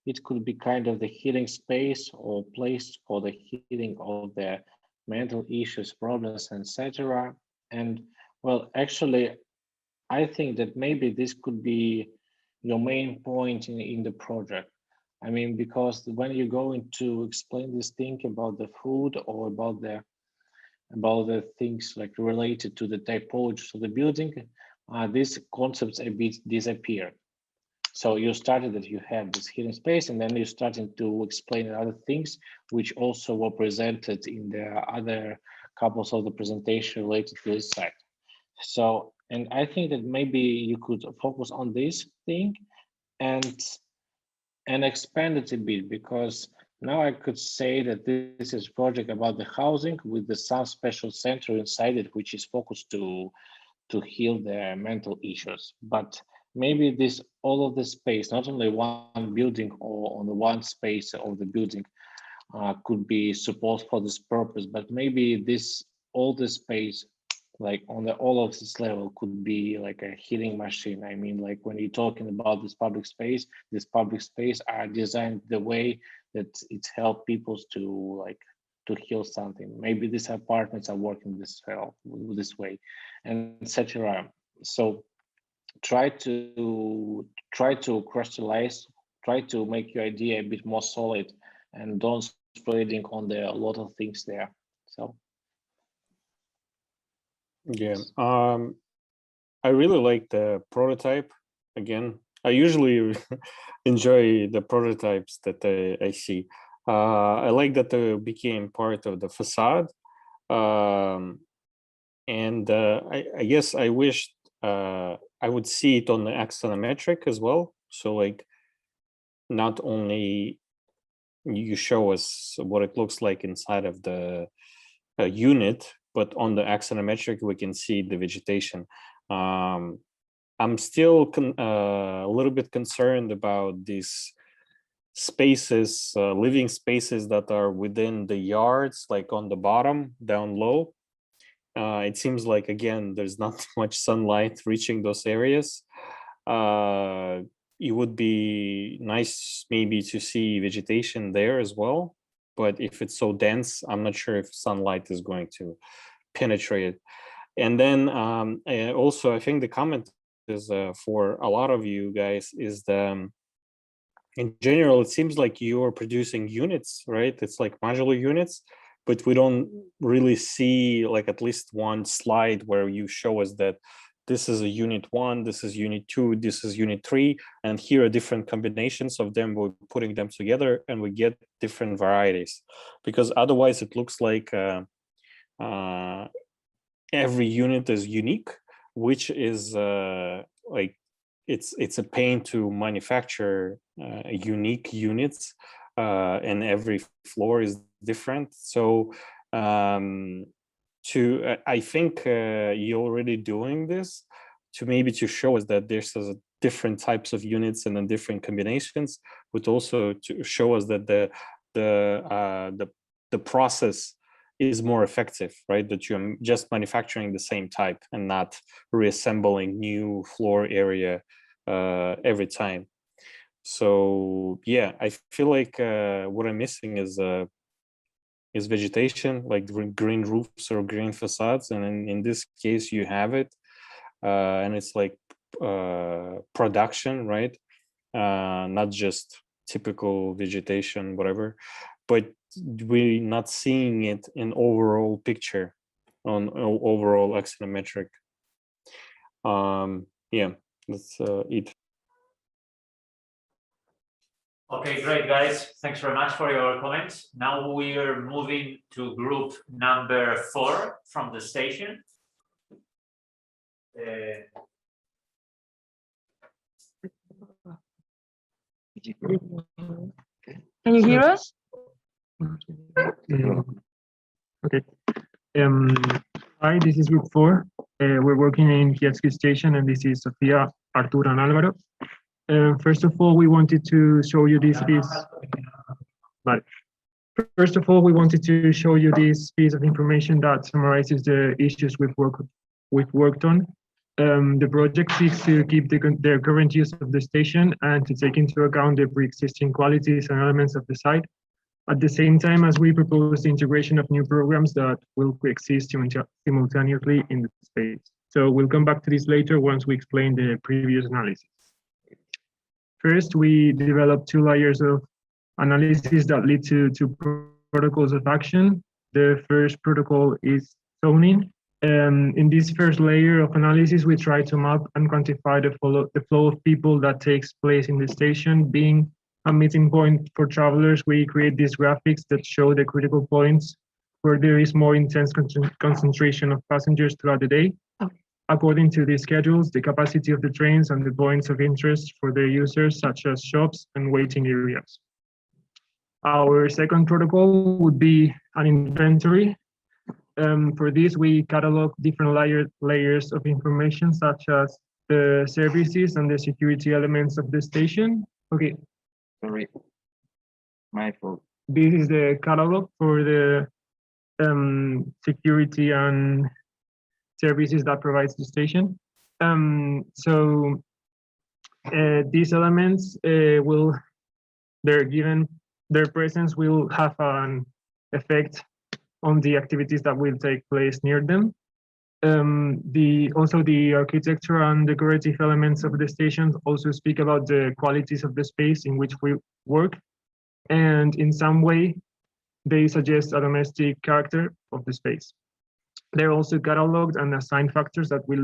it could be kind of the healing space or place for the healing of the mental issues, problems, etc. And well, actually, I think that maybe this could be your main point in the project. I mean, because when you go into explain this thing about the food or about the things like related to the typology of the building, these concepts a bit disappear. So you started that you have this hidden space, and then you're starting to explain other things, which also were presented in the other couples of the presentation related to this site. So, and I think that maybe you could focus on this thing and expand it a bit, because now I could say that this is a project about the housing with the some special center inside it, which is focused to heal their mental issues. But maybe this all of the space, not only one building or on the one space of the building, could be support for this purpose. But maybe this all the space, like on the all of this level, could be like a healing machine. I mean, like when you're talking about this public space are designed the way that it's helped people to heal something. Maybe these apartments are working this way, and etc. So try to crystallize, try to make your idea a bit more solid, and don't spreading on a lot of things there. So yeah, I really like the prototype. Again, I usually enjoy the prototypes that I see. I like that they became part of the facade. And I guess I wished I would see it on the axonometric as well. So like not only you show us what it looks like inside of the unit, but on the axonometric we can see the vegetation. I'm still a little bit concerned about these spaces, living spaces that are within the yards, like on the bottom, down low. It seems like, again, there's not much sunlight reaching those areas. It would be nice maybe to see vegetation there as well. But if it's so dense, I'm not sure if sunlight is going to penetrate it. And then also, I think the comment is for a lot of you guys is the, in general, it seems like you're producing units, right? It's like modular units, but we don't really see like at least one slide where you show us that this is a unit 1, this is unit 2, this is unit 3, and here are different combinations of them. We're putting them together and we get different varieties, because otherwise it looks like every unit is unique, which is like it's a pain to manufacture unique units, and every floor is different. So I think you're already doing this to maybe to show us that there's different types of units and then different combinations, but also to show us that the process is more effective, right? That you're just manufacturing the same type and not reassembling new floor area every time. So yeah, I feel like what I'm missing is vegetation, like green roofs or green facades, and in this case you have it, and it's like production, right? Not just typical vegetation, whatever, but we're not seeing it in overall picture on overall axonometric. Yeah, that's it. Okay, great, guys. Thanks very much for your comments. Now we are moving to group number 4 from the station. Can you hear us? Okay. Hi, this is group 4. We're working in Kiev Station, and this is Sofia, Arturo, and Alvaro. First of all, we wanted to show you this piece. But first of all, we wanted to show you this piece of information that summarizes the issues we've worked on. The project seeks to keep the current use of the station and to take into account the pre-existing qualities and elements of the site, at the same time as we propose the integration of new programs that will coexist simultaneously in the space. So we'll come back to this later once we explain the previous analysis. First, we developed 2 layers of analysis that lead to 2 protocols of action. The first protocol is zoning. In this first layer of analysis, we try to map and quantify the flow of people that takes place in the station. Being a meeting point for travelers, we create these graphics that show the critical points where there is more intense concentration of passengers throughout the day. According to the schedules, the capacity of the trains and the points of interest for the users, such as shops and waiting areas. Our second protocol would be an inventory. For this, we catalog different layers of information, such as the services and the security elements of the station. Okay. Sorry, my fault. This is the catalog for the security and services that provides the station. These elements their presence will have an effect on the activities that will take place near them. Also the architecture and decorative elements of the station also speak about the qualities of the space in which we work, and in some way they suggest a domestic character of the space. They're also cataloged and assigned factors that we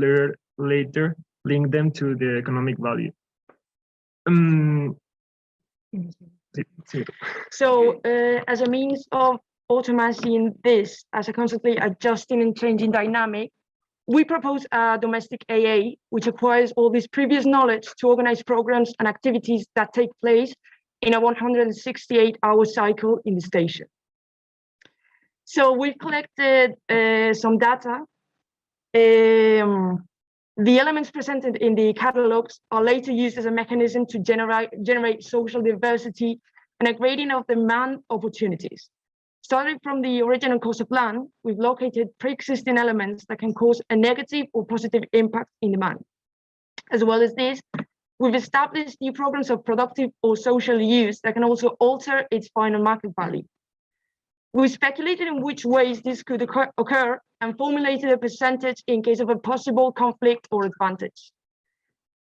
later link them to the economic value. So as a means of automating this, as a constantly adjusting and changing dynamic, we propose a domestic AA, which acquires all this previous knowledge to organize programs and activities that take place in a 168-hour cycle in the station. So we've collected some data. The elements presented in the catalogs are later used as a mechanism to generate social diversity and a grading of demand opportunities. Starting from the original cost of land, we've located pre-existing elements that can cause a negative or positive impact in demand. As well as this, we've established new programs of productive or social use that can also alter its final market value. We speculated in which ways this could occur and formulated a percentage in case of a possible conflict or advantage.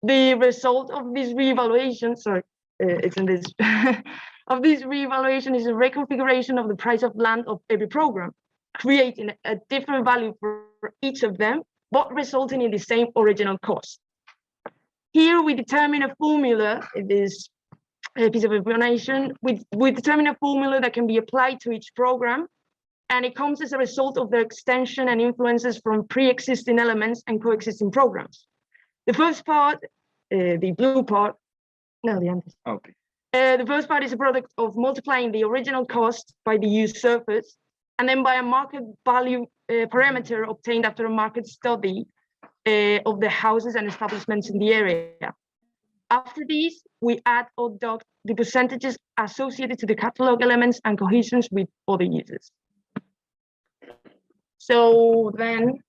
The result of this reevaluation, it's in this, of this reevaluation is a reconfiguration of the price of land of every program, creating a different value for each of them, but resulting in the same original cost. Here we determine a formula, this piece of information, we determine a formula that can be applied to each program, and it comes as a result of the extension and influences from pre-existing elements and coexisting programs. The first part, the blue part, no, the answer. Okay. The first part is a product of multiplying the original cost by the used surface, and then by a market value parameter obtained after a market study of the houses and establishments in the area. After these, we add or deduct the percentages associated to the catalog elements and cohesions with other users. So then,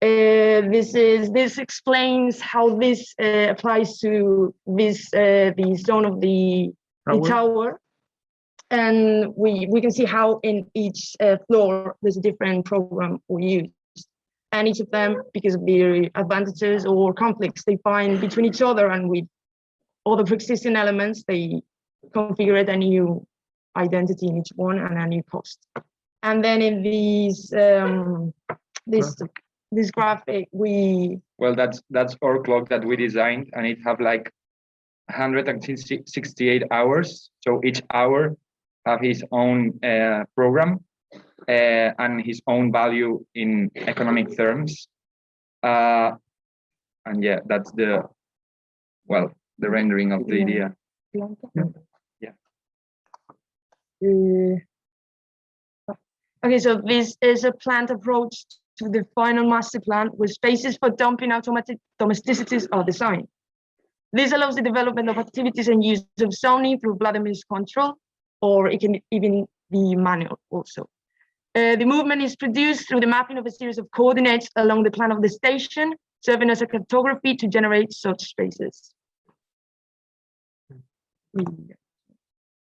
this explains how this applies to this the zone of the tower, and we can see how in each floor there's a different program we use. And each of them, because of their advantages or conflicts they find between each other and with all the pre-existing elements, they configure a new identity in each one and a new cost. And then in these this graphic, well, that's our clock that we designed, and it have like 168 hours. So each hour have his own program. And his own value in economic terms. And yeah, that's the rendering of the idea. Yeah. Okay, so this is a planned approach to the final master plan with spaces for dumping automatic domesticities are designed. This allows the development of activities and use of zoning through Vladimir's control, or it can even be manual also. The movement is produced through the mapping of a series of coordinates along the plan of the station, serving as a cartography to generate such spaces.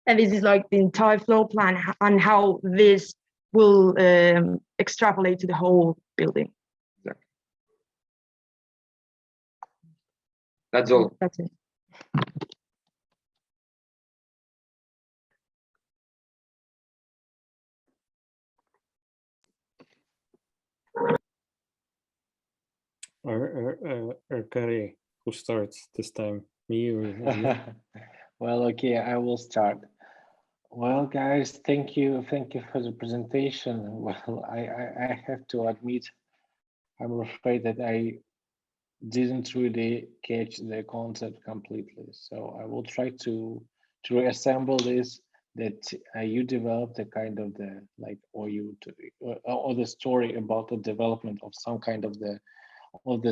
And this is like the entire floor plan and how this will extrapolate to the whole building. Exactly. That's all. That's it. Arkady, who starts this time? Me or you? Well, okay, I will start. Well, guys, thank you for the presentation. Well, I have to admit, I'm afraid that I didn't really catch the concept completely. So I will try to reassemble this, that you developed a kind of the like, or the story about the development of some kind of the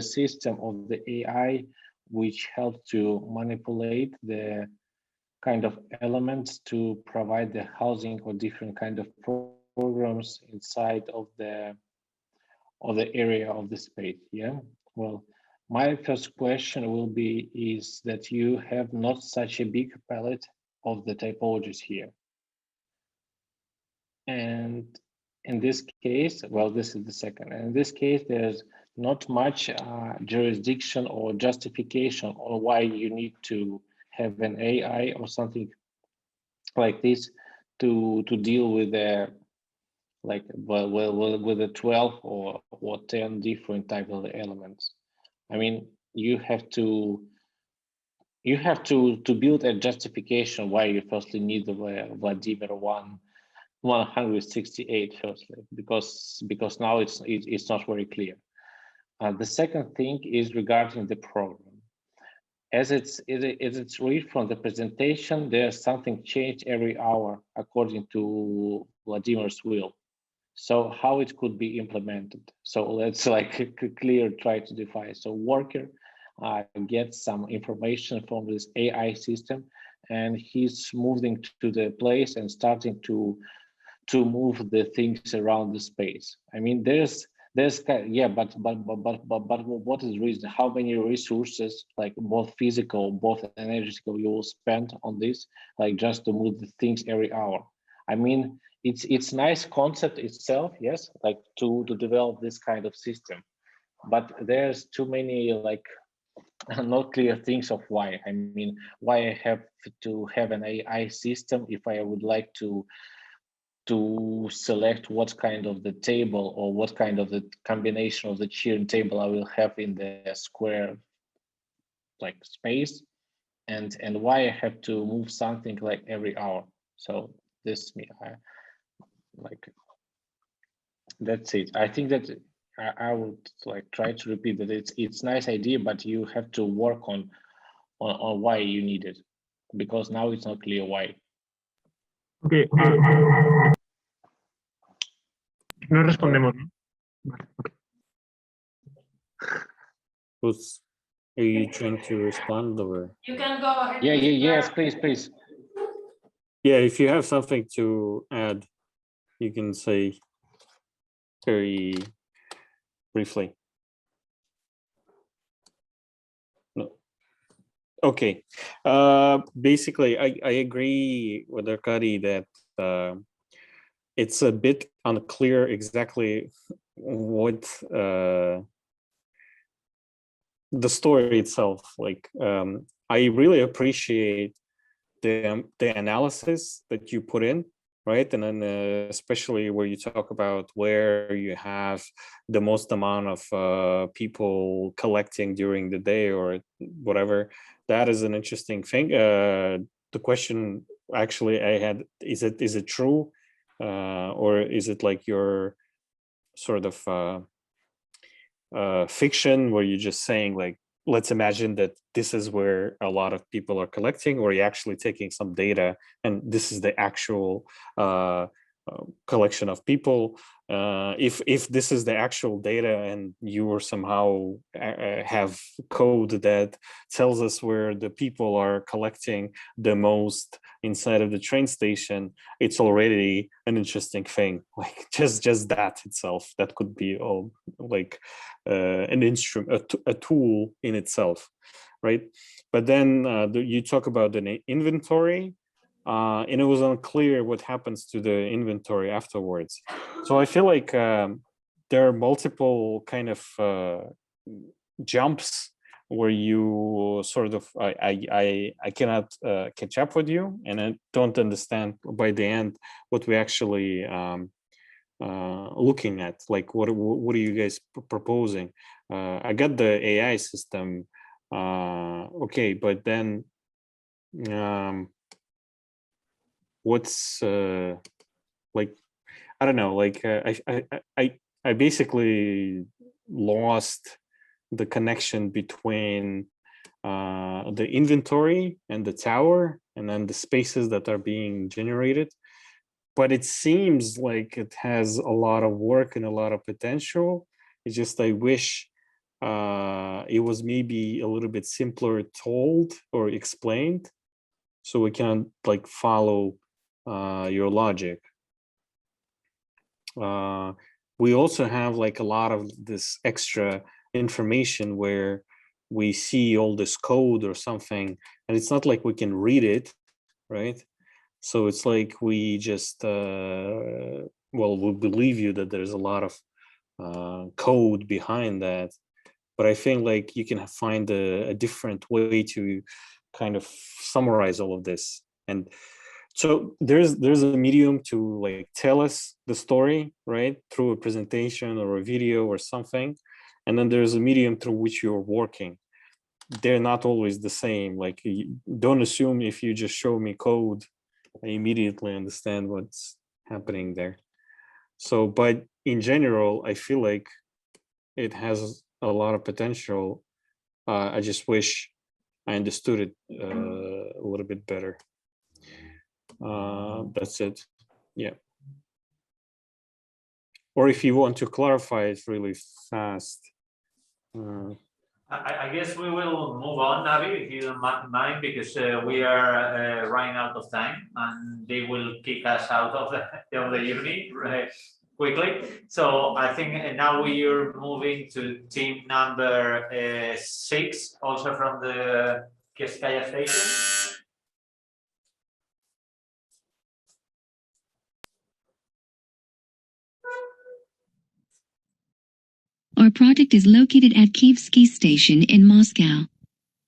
system of the AI, which helped to manipulate the kind of elements to provide the housing or different kind of programs inside of the area of the space. Yeah. Well, my first question will be is that you have not such a big palette of the typologies here. And in this case, well, this is the second. And in this case, there's not much jurisdiction or justification on why you need to have an AI or something like this to deal with the with the 12 or 10 different types of elements. I mean, you have to build a justification why you firstly need the Vladimir 168 firstly, because now it's not very clear. The second thing is regarding the program. As it's read from the presentation, there's something changed every hour according to Vladimir's will. So how it could be implemented? So let's like clear try to define. So worker gets some information from this AI system, and he's moving to the place and starting to move the things around the space. I mean, there's yeah, but what is the reason? How many resources, like both physical, both energetical, you will spend on this, like just to move the things every hour? I mean, it's nice concept itself, yes, like to develop this kind of system, but there's too many like not clear things of why. I mean, why I have to have an AI system if I would like to select what kind of the table or what kind of the combination of the chair and table I will have in the square like space, and why I have to move something like every hour. So this like that's it. I think that I would like try to repeat that it's nice idea, but you have to work on why you need it, because now it's not clear why. Okay. No respondemos. Are you trying to respond or? You can go ahead. Yes, please. Yeah, if you have something to add, you can say very briefly. No. Okay. Basically, I agree with Arkady that it's a bit unclear exactly what the story itself. Like, I really appreciate the analysis that you put in, right? And then especially where you talk about where you have the most amount of people collecting during the day or whatever. That is an interesting thing. The question actually I had, is it true? Or is it like your sort of fiction where you're just saying like, let's imagine that this is where a lot of people are collecting, or you're actually taking some data and this is the actual collection of people. If this is the actual data and you are somehow have code that tells us where the people are collecting the most inside of the train station, it's already an interesting thing. Like just that itself, that could be like an instrument, a tool in itself, right? But then you talk about the inventory, and it was unclear what happens to the inventory afterwards. So I feel like there are multiple kind of jumps where you sort of I cannot catch up with you, and I don't understand by the end what we actually looking at. Like what are you guys proposing? I got the AI system, okay, but then what's like, I don't know, like I basically lost the connection between the inventory and the tower, and then the spaces that are being generated. But it seems like it has a lot of work and a lot of potential. It's just I wish it was maybe a little bit simpler told or explained, so we can like follow your logic. We also have like a lot of this extra information where we see all this code or something, and it's not like we can read it, right? So it's like we just, well, we believe you that there's a lot of code behind that, but I think like you can find a different way to kind of summarize all of this. And so there's a medium to like tell us the story, right, through a presentation or a video or something, and then there's a medium through which you're working. They're not always the same. Like, don't assume if you just show me code I immediately understand what's happening there. So, but in general, I feel like it has a lot of potential. I just wish I understood it a little bit better. That's it. Yeah. Or if you want to clarify it really fast. I guess we will move on, Navi, if you don't mind, because we are running out of time and they will kick us out of the evening quickly. So I think now we are moving to team number 6, also from the Keskaya station. Our project is located at Kievsky Station in Moscow.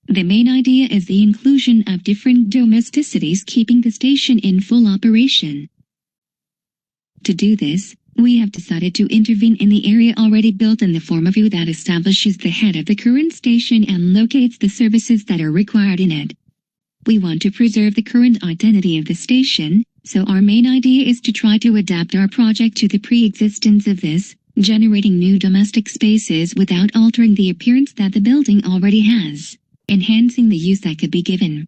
The main idea is the inclusion of different domesticities, keeping the station in full operation. To do this, we have decided to intervene in the area already built in the form of U that establishes the head of the current station and locates the services that are required in it. We want to preserve the current identity of the station, so our main idea is to try to adapt our project to the pre-existence of this, generating new domestic spaces without altering the appearance that the building already has, enhancing the use that could be given.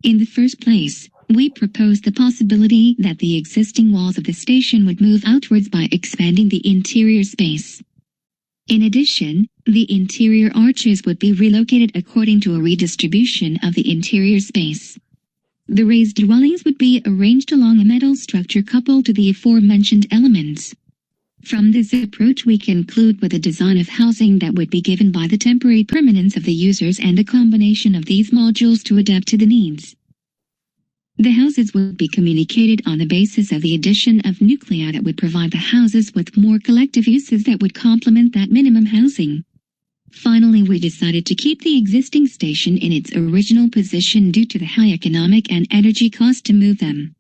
In the first place, we propose the possibility that the existing walls of the station would move outwards by expanding the interior space. In addition, the interior arches would be relocated according to a redistribution of the interior space. The raised dwellings would be arranged along a metal structure coupled to the aforementioned elements. From this approach, we conclude with a design of housing that would be given by the temporary permanence of the users and a combination of these modules to adapt to the needs. The houses would be communicated on the basis of the addition of nuclei that would provide the houses with more collective uses that would complement that minimum housing. Finally, we decided to keep the existing station in its original position due to the high economic and energy cost to move them.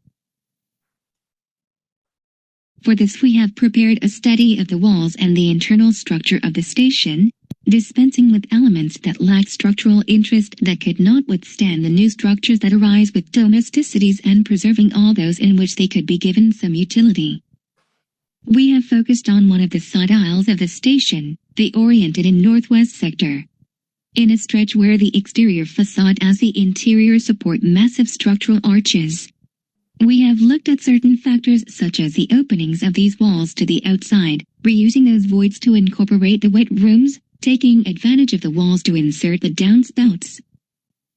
For this, we have prepared a study of the walls and the internal structure of the station, dispensing with elements that lack structural interest that could not withstand the new structures that arise with domesticities and preserving all those in which they could be given some utility. We have focused on one of the side aisles of the station, the oriented in northwest sector. In a stretch where the exterior facade as the interior support massive structural arches. We have looked at certain factors such as the openings of these walls to the outside, reusing those voids to incorporate the wet rooms, taking advantage of the walls to insert the downspouts.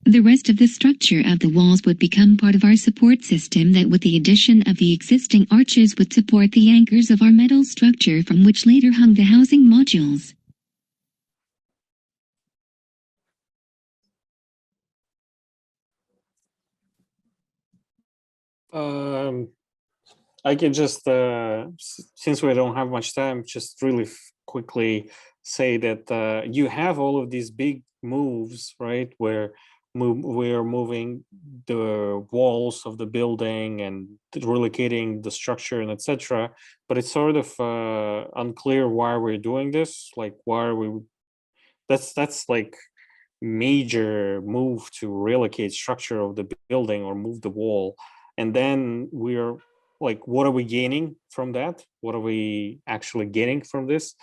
The rest of the structure of the walls would become part of our support system that with the addition of the existing arches would support the anchors of our metal structure from which later hung the housing modules. I can just, since we don't have much time, just really quickly say that you have all of these big moves, right? Where we're moving the walls of the building and relocating the structure and etc. But it's sort of unclear why we're doing this. Like, why are we? That's like major move to relocate structure of the building or move the wall. And then we're like, what are we gaining from that? What are we actually getting from this?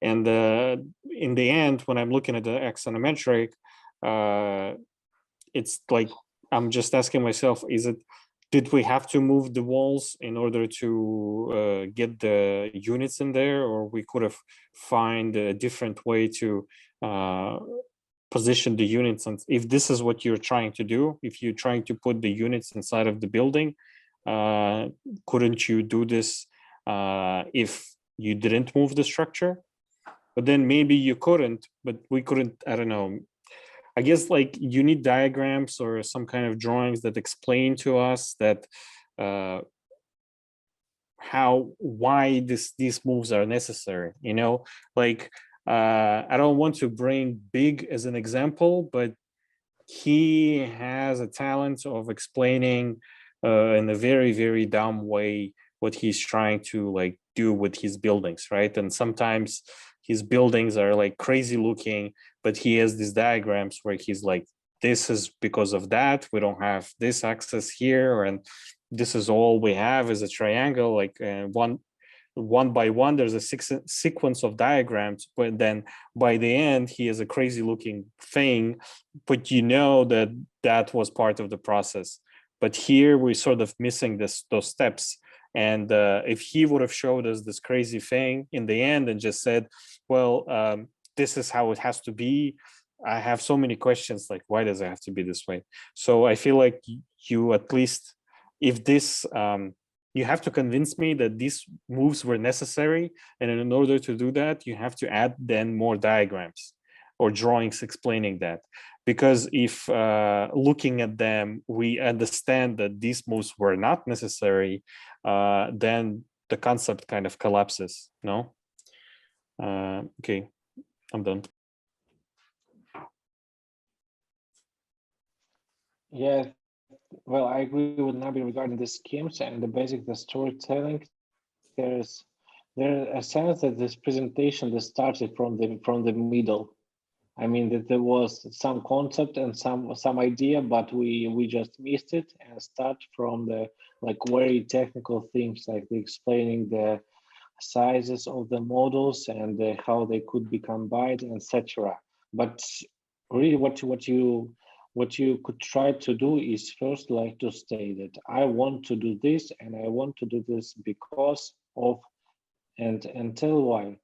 And in the end, when I'm looking at the axonometric, it's like, I'm just asking myself, did we have to move the walls in order to get the units in there? Or we could have find a different way to position the units, and if this is what you're trying to do, if you're trying to put the units inside of the building, couldn't you do this if you didn't move the structure? But then maybe you couldn't, but we couldn't, I don't know. I guess like you need diagrams or some kind of drawings that explain to us that why these moves are necessary, you know, like I don't want to bring Big as an example, but he has a talent of explaining in a very, very dumb way what he's trying to like do with his buildings, right? And sometimes his buildings are like crazy looking, but he has these diagrams where he's like, this is because of that, we don't have this access here, and this is all we have is a triangle, like one one by one, there's a sequence of diagrams, but then by the end, he is a crazy looking thing, but you know that that was part of the process. But here we're sort of missing those steps. And if he would have showed us this crazy thing in the end and just said, well, this is how it has to be, I have so many questions, like, why does it have to be this way? So I feel like you at least, if this, you have to convince me that these moves were necessary. And in order to do that, you have to add then more diagrams or drawings explaining that. Because if looking at them, we understand that these moves were not necessary, then the concept kind of collapses, no? Okay, I'm done. Yeah, well, I agree with Nabi regarding the schemes and the storytelling. There's a sense that this presentation that started from the middle. I mean that there was some concept and some idea, but we just missed it and start from the like very technical things, like the explaining the sizes of the models and how they could be combined, etc. But really, what you could try to do is first like to say that I want to do this and I want to do this because of and tell why.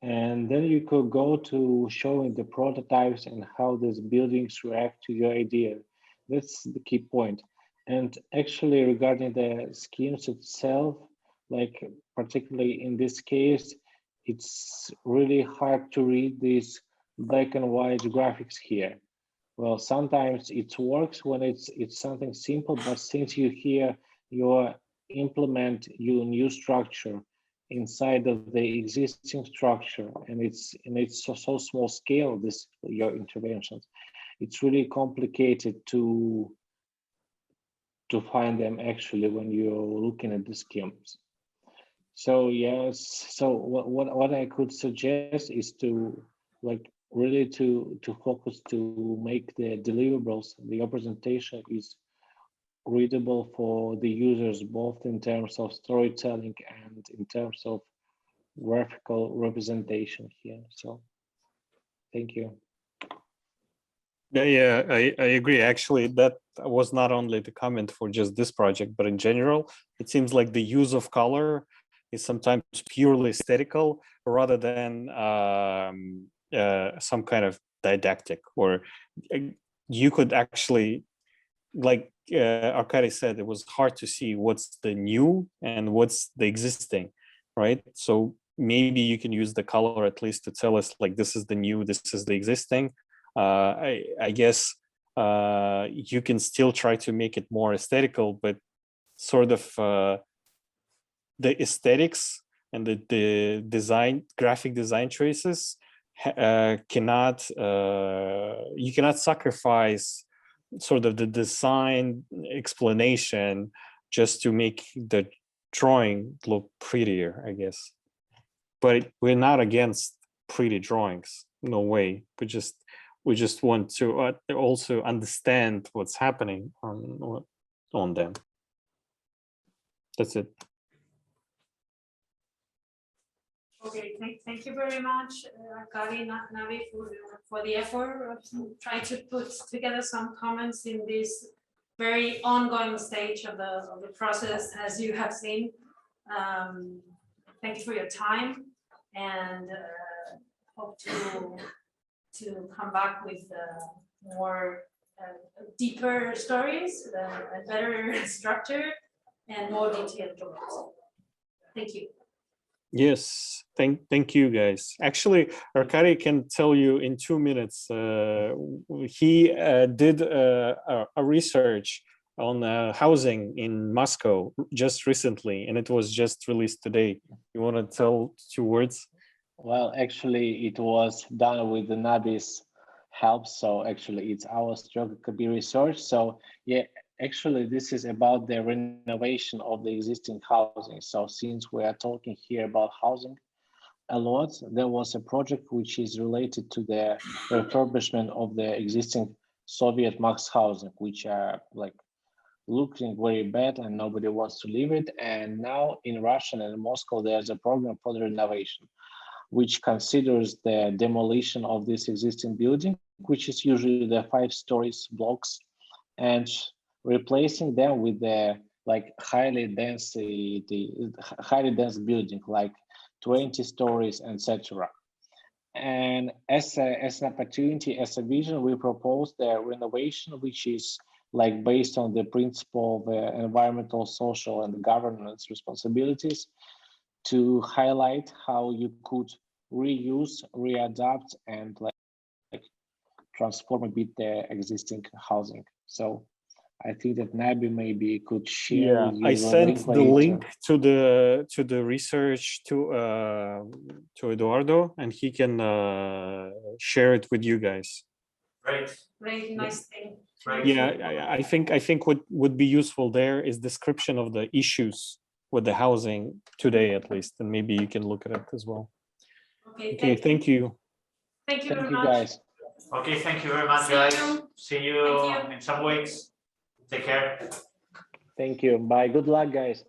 And then you could go to showing the prototypes and how these buildings react to your idea. That's the key point. And actually regarding the schemes itself, like particularly in this case, it's really hard to read these black and white graphics here. Well, sometimes it works when it's something simple, but since you implement your new structure inside of the existing structure, and it's so small scale, this your interventions, it's really complicated to find them actually when you're looking at the schemes. So yes, so what I could suggest is to like really to focus to make the deliverables, the presentation is readable for the users, both in terms of storytelling and in terms of graphical representation here. So thank you. Yeah, I agree. Actually, that was not only the comment for just this project, but in general, it seems like the use of color is sometimes purely aesthetical rather than some kind of didactic, or you could actually, like Arkady said, it was hard to see what's the new and what's the existing, right? So maybe you can use the color at least to tell us like, this is the new, this is the existing. I guess you can still try to make it more aesthetical, but sort of the aesthetics and the design, graphic design choices cannot, you cannot sacrifice sort of the design explanation just to make the drawing look prettier, I guess. But we're not against pretty drawings, no way. We just want to also understand what's happening on them. That's it. Okay, thank you very much, Arkady, Navi, for the effort of trying to put together some comments in this very ongoing stage of the process, as you have seen. Thank you for your time, and hope to come back with more deeper stories, a better structure, and more detailed drawings. Thank you. Yes, thank you guys. Actually, Arkady can tell you in 2 minutes. He did a research on housing in Moscow just recently, and it was just released today. You want to tell 2 words? Well, actually, it was done with the Nabi's help. So actually, it's our STRELKA KB research. So yeah, actually, this is about the renovation of the existing housing. So since we are talking here about housing a lot, there was a project which is related to the refurbishment of the existing Soviet max housing, which are like looking very bad and nobody wants to leave it. And now in Russia and in Moscow, there's a program for the renovation, which considers the demolition of this existing building, which is usually the 5 stories blocks, and replacing them with the like highly dense building, like 20 stories, etc. And as an opportunity, as a vision, we propose the renovation, which is like based on the principle of environmental, social, and governance responsibilities, to highlight how you could reuse, readapt, and like transform a bit the existing housing. So I think that Nabi maybe could share with you I sent the later. link to the research to Eduardo, and he can share it with you guys. Great, nice thing. Yeah, I think what would be useful there is description of the issues with the housing today, at least, and maybe you can look at it as well. Okay, thank you. Thank you very you, much. guys. Okay, thank you very much, guys. See you in some weeks. Take care. Thank you. Bye. Good luck, guys.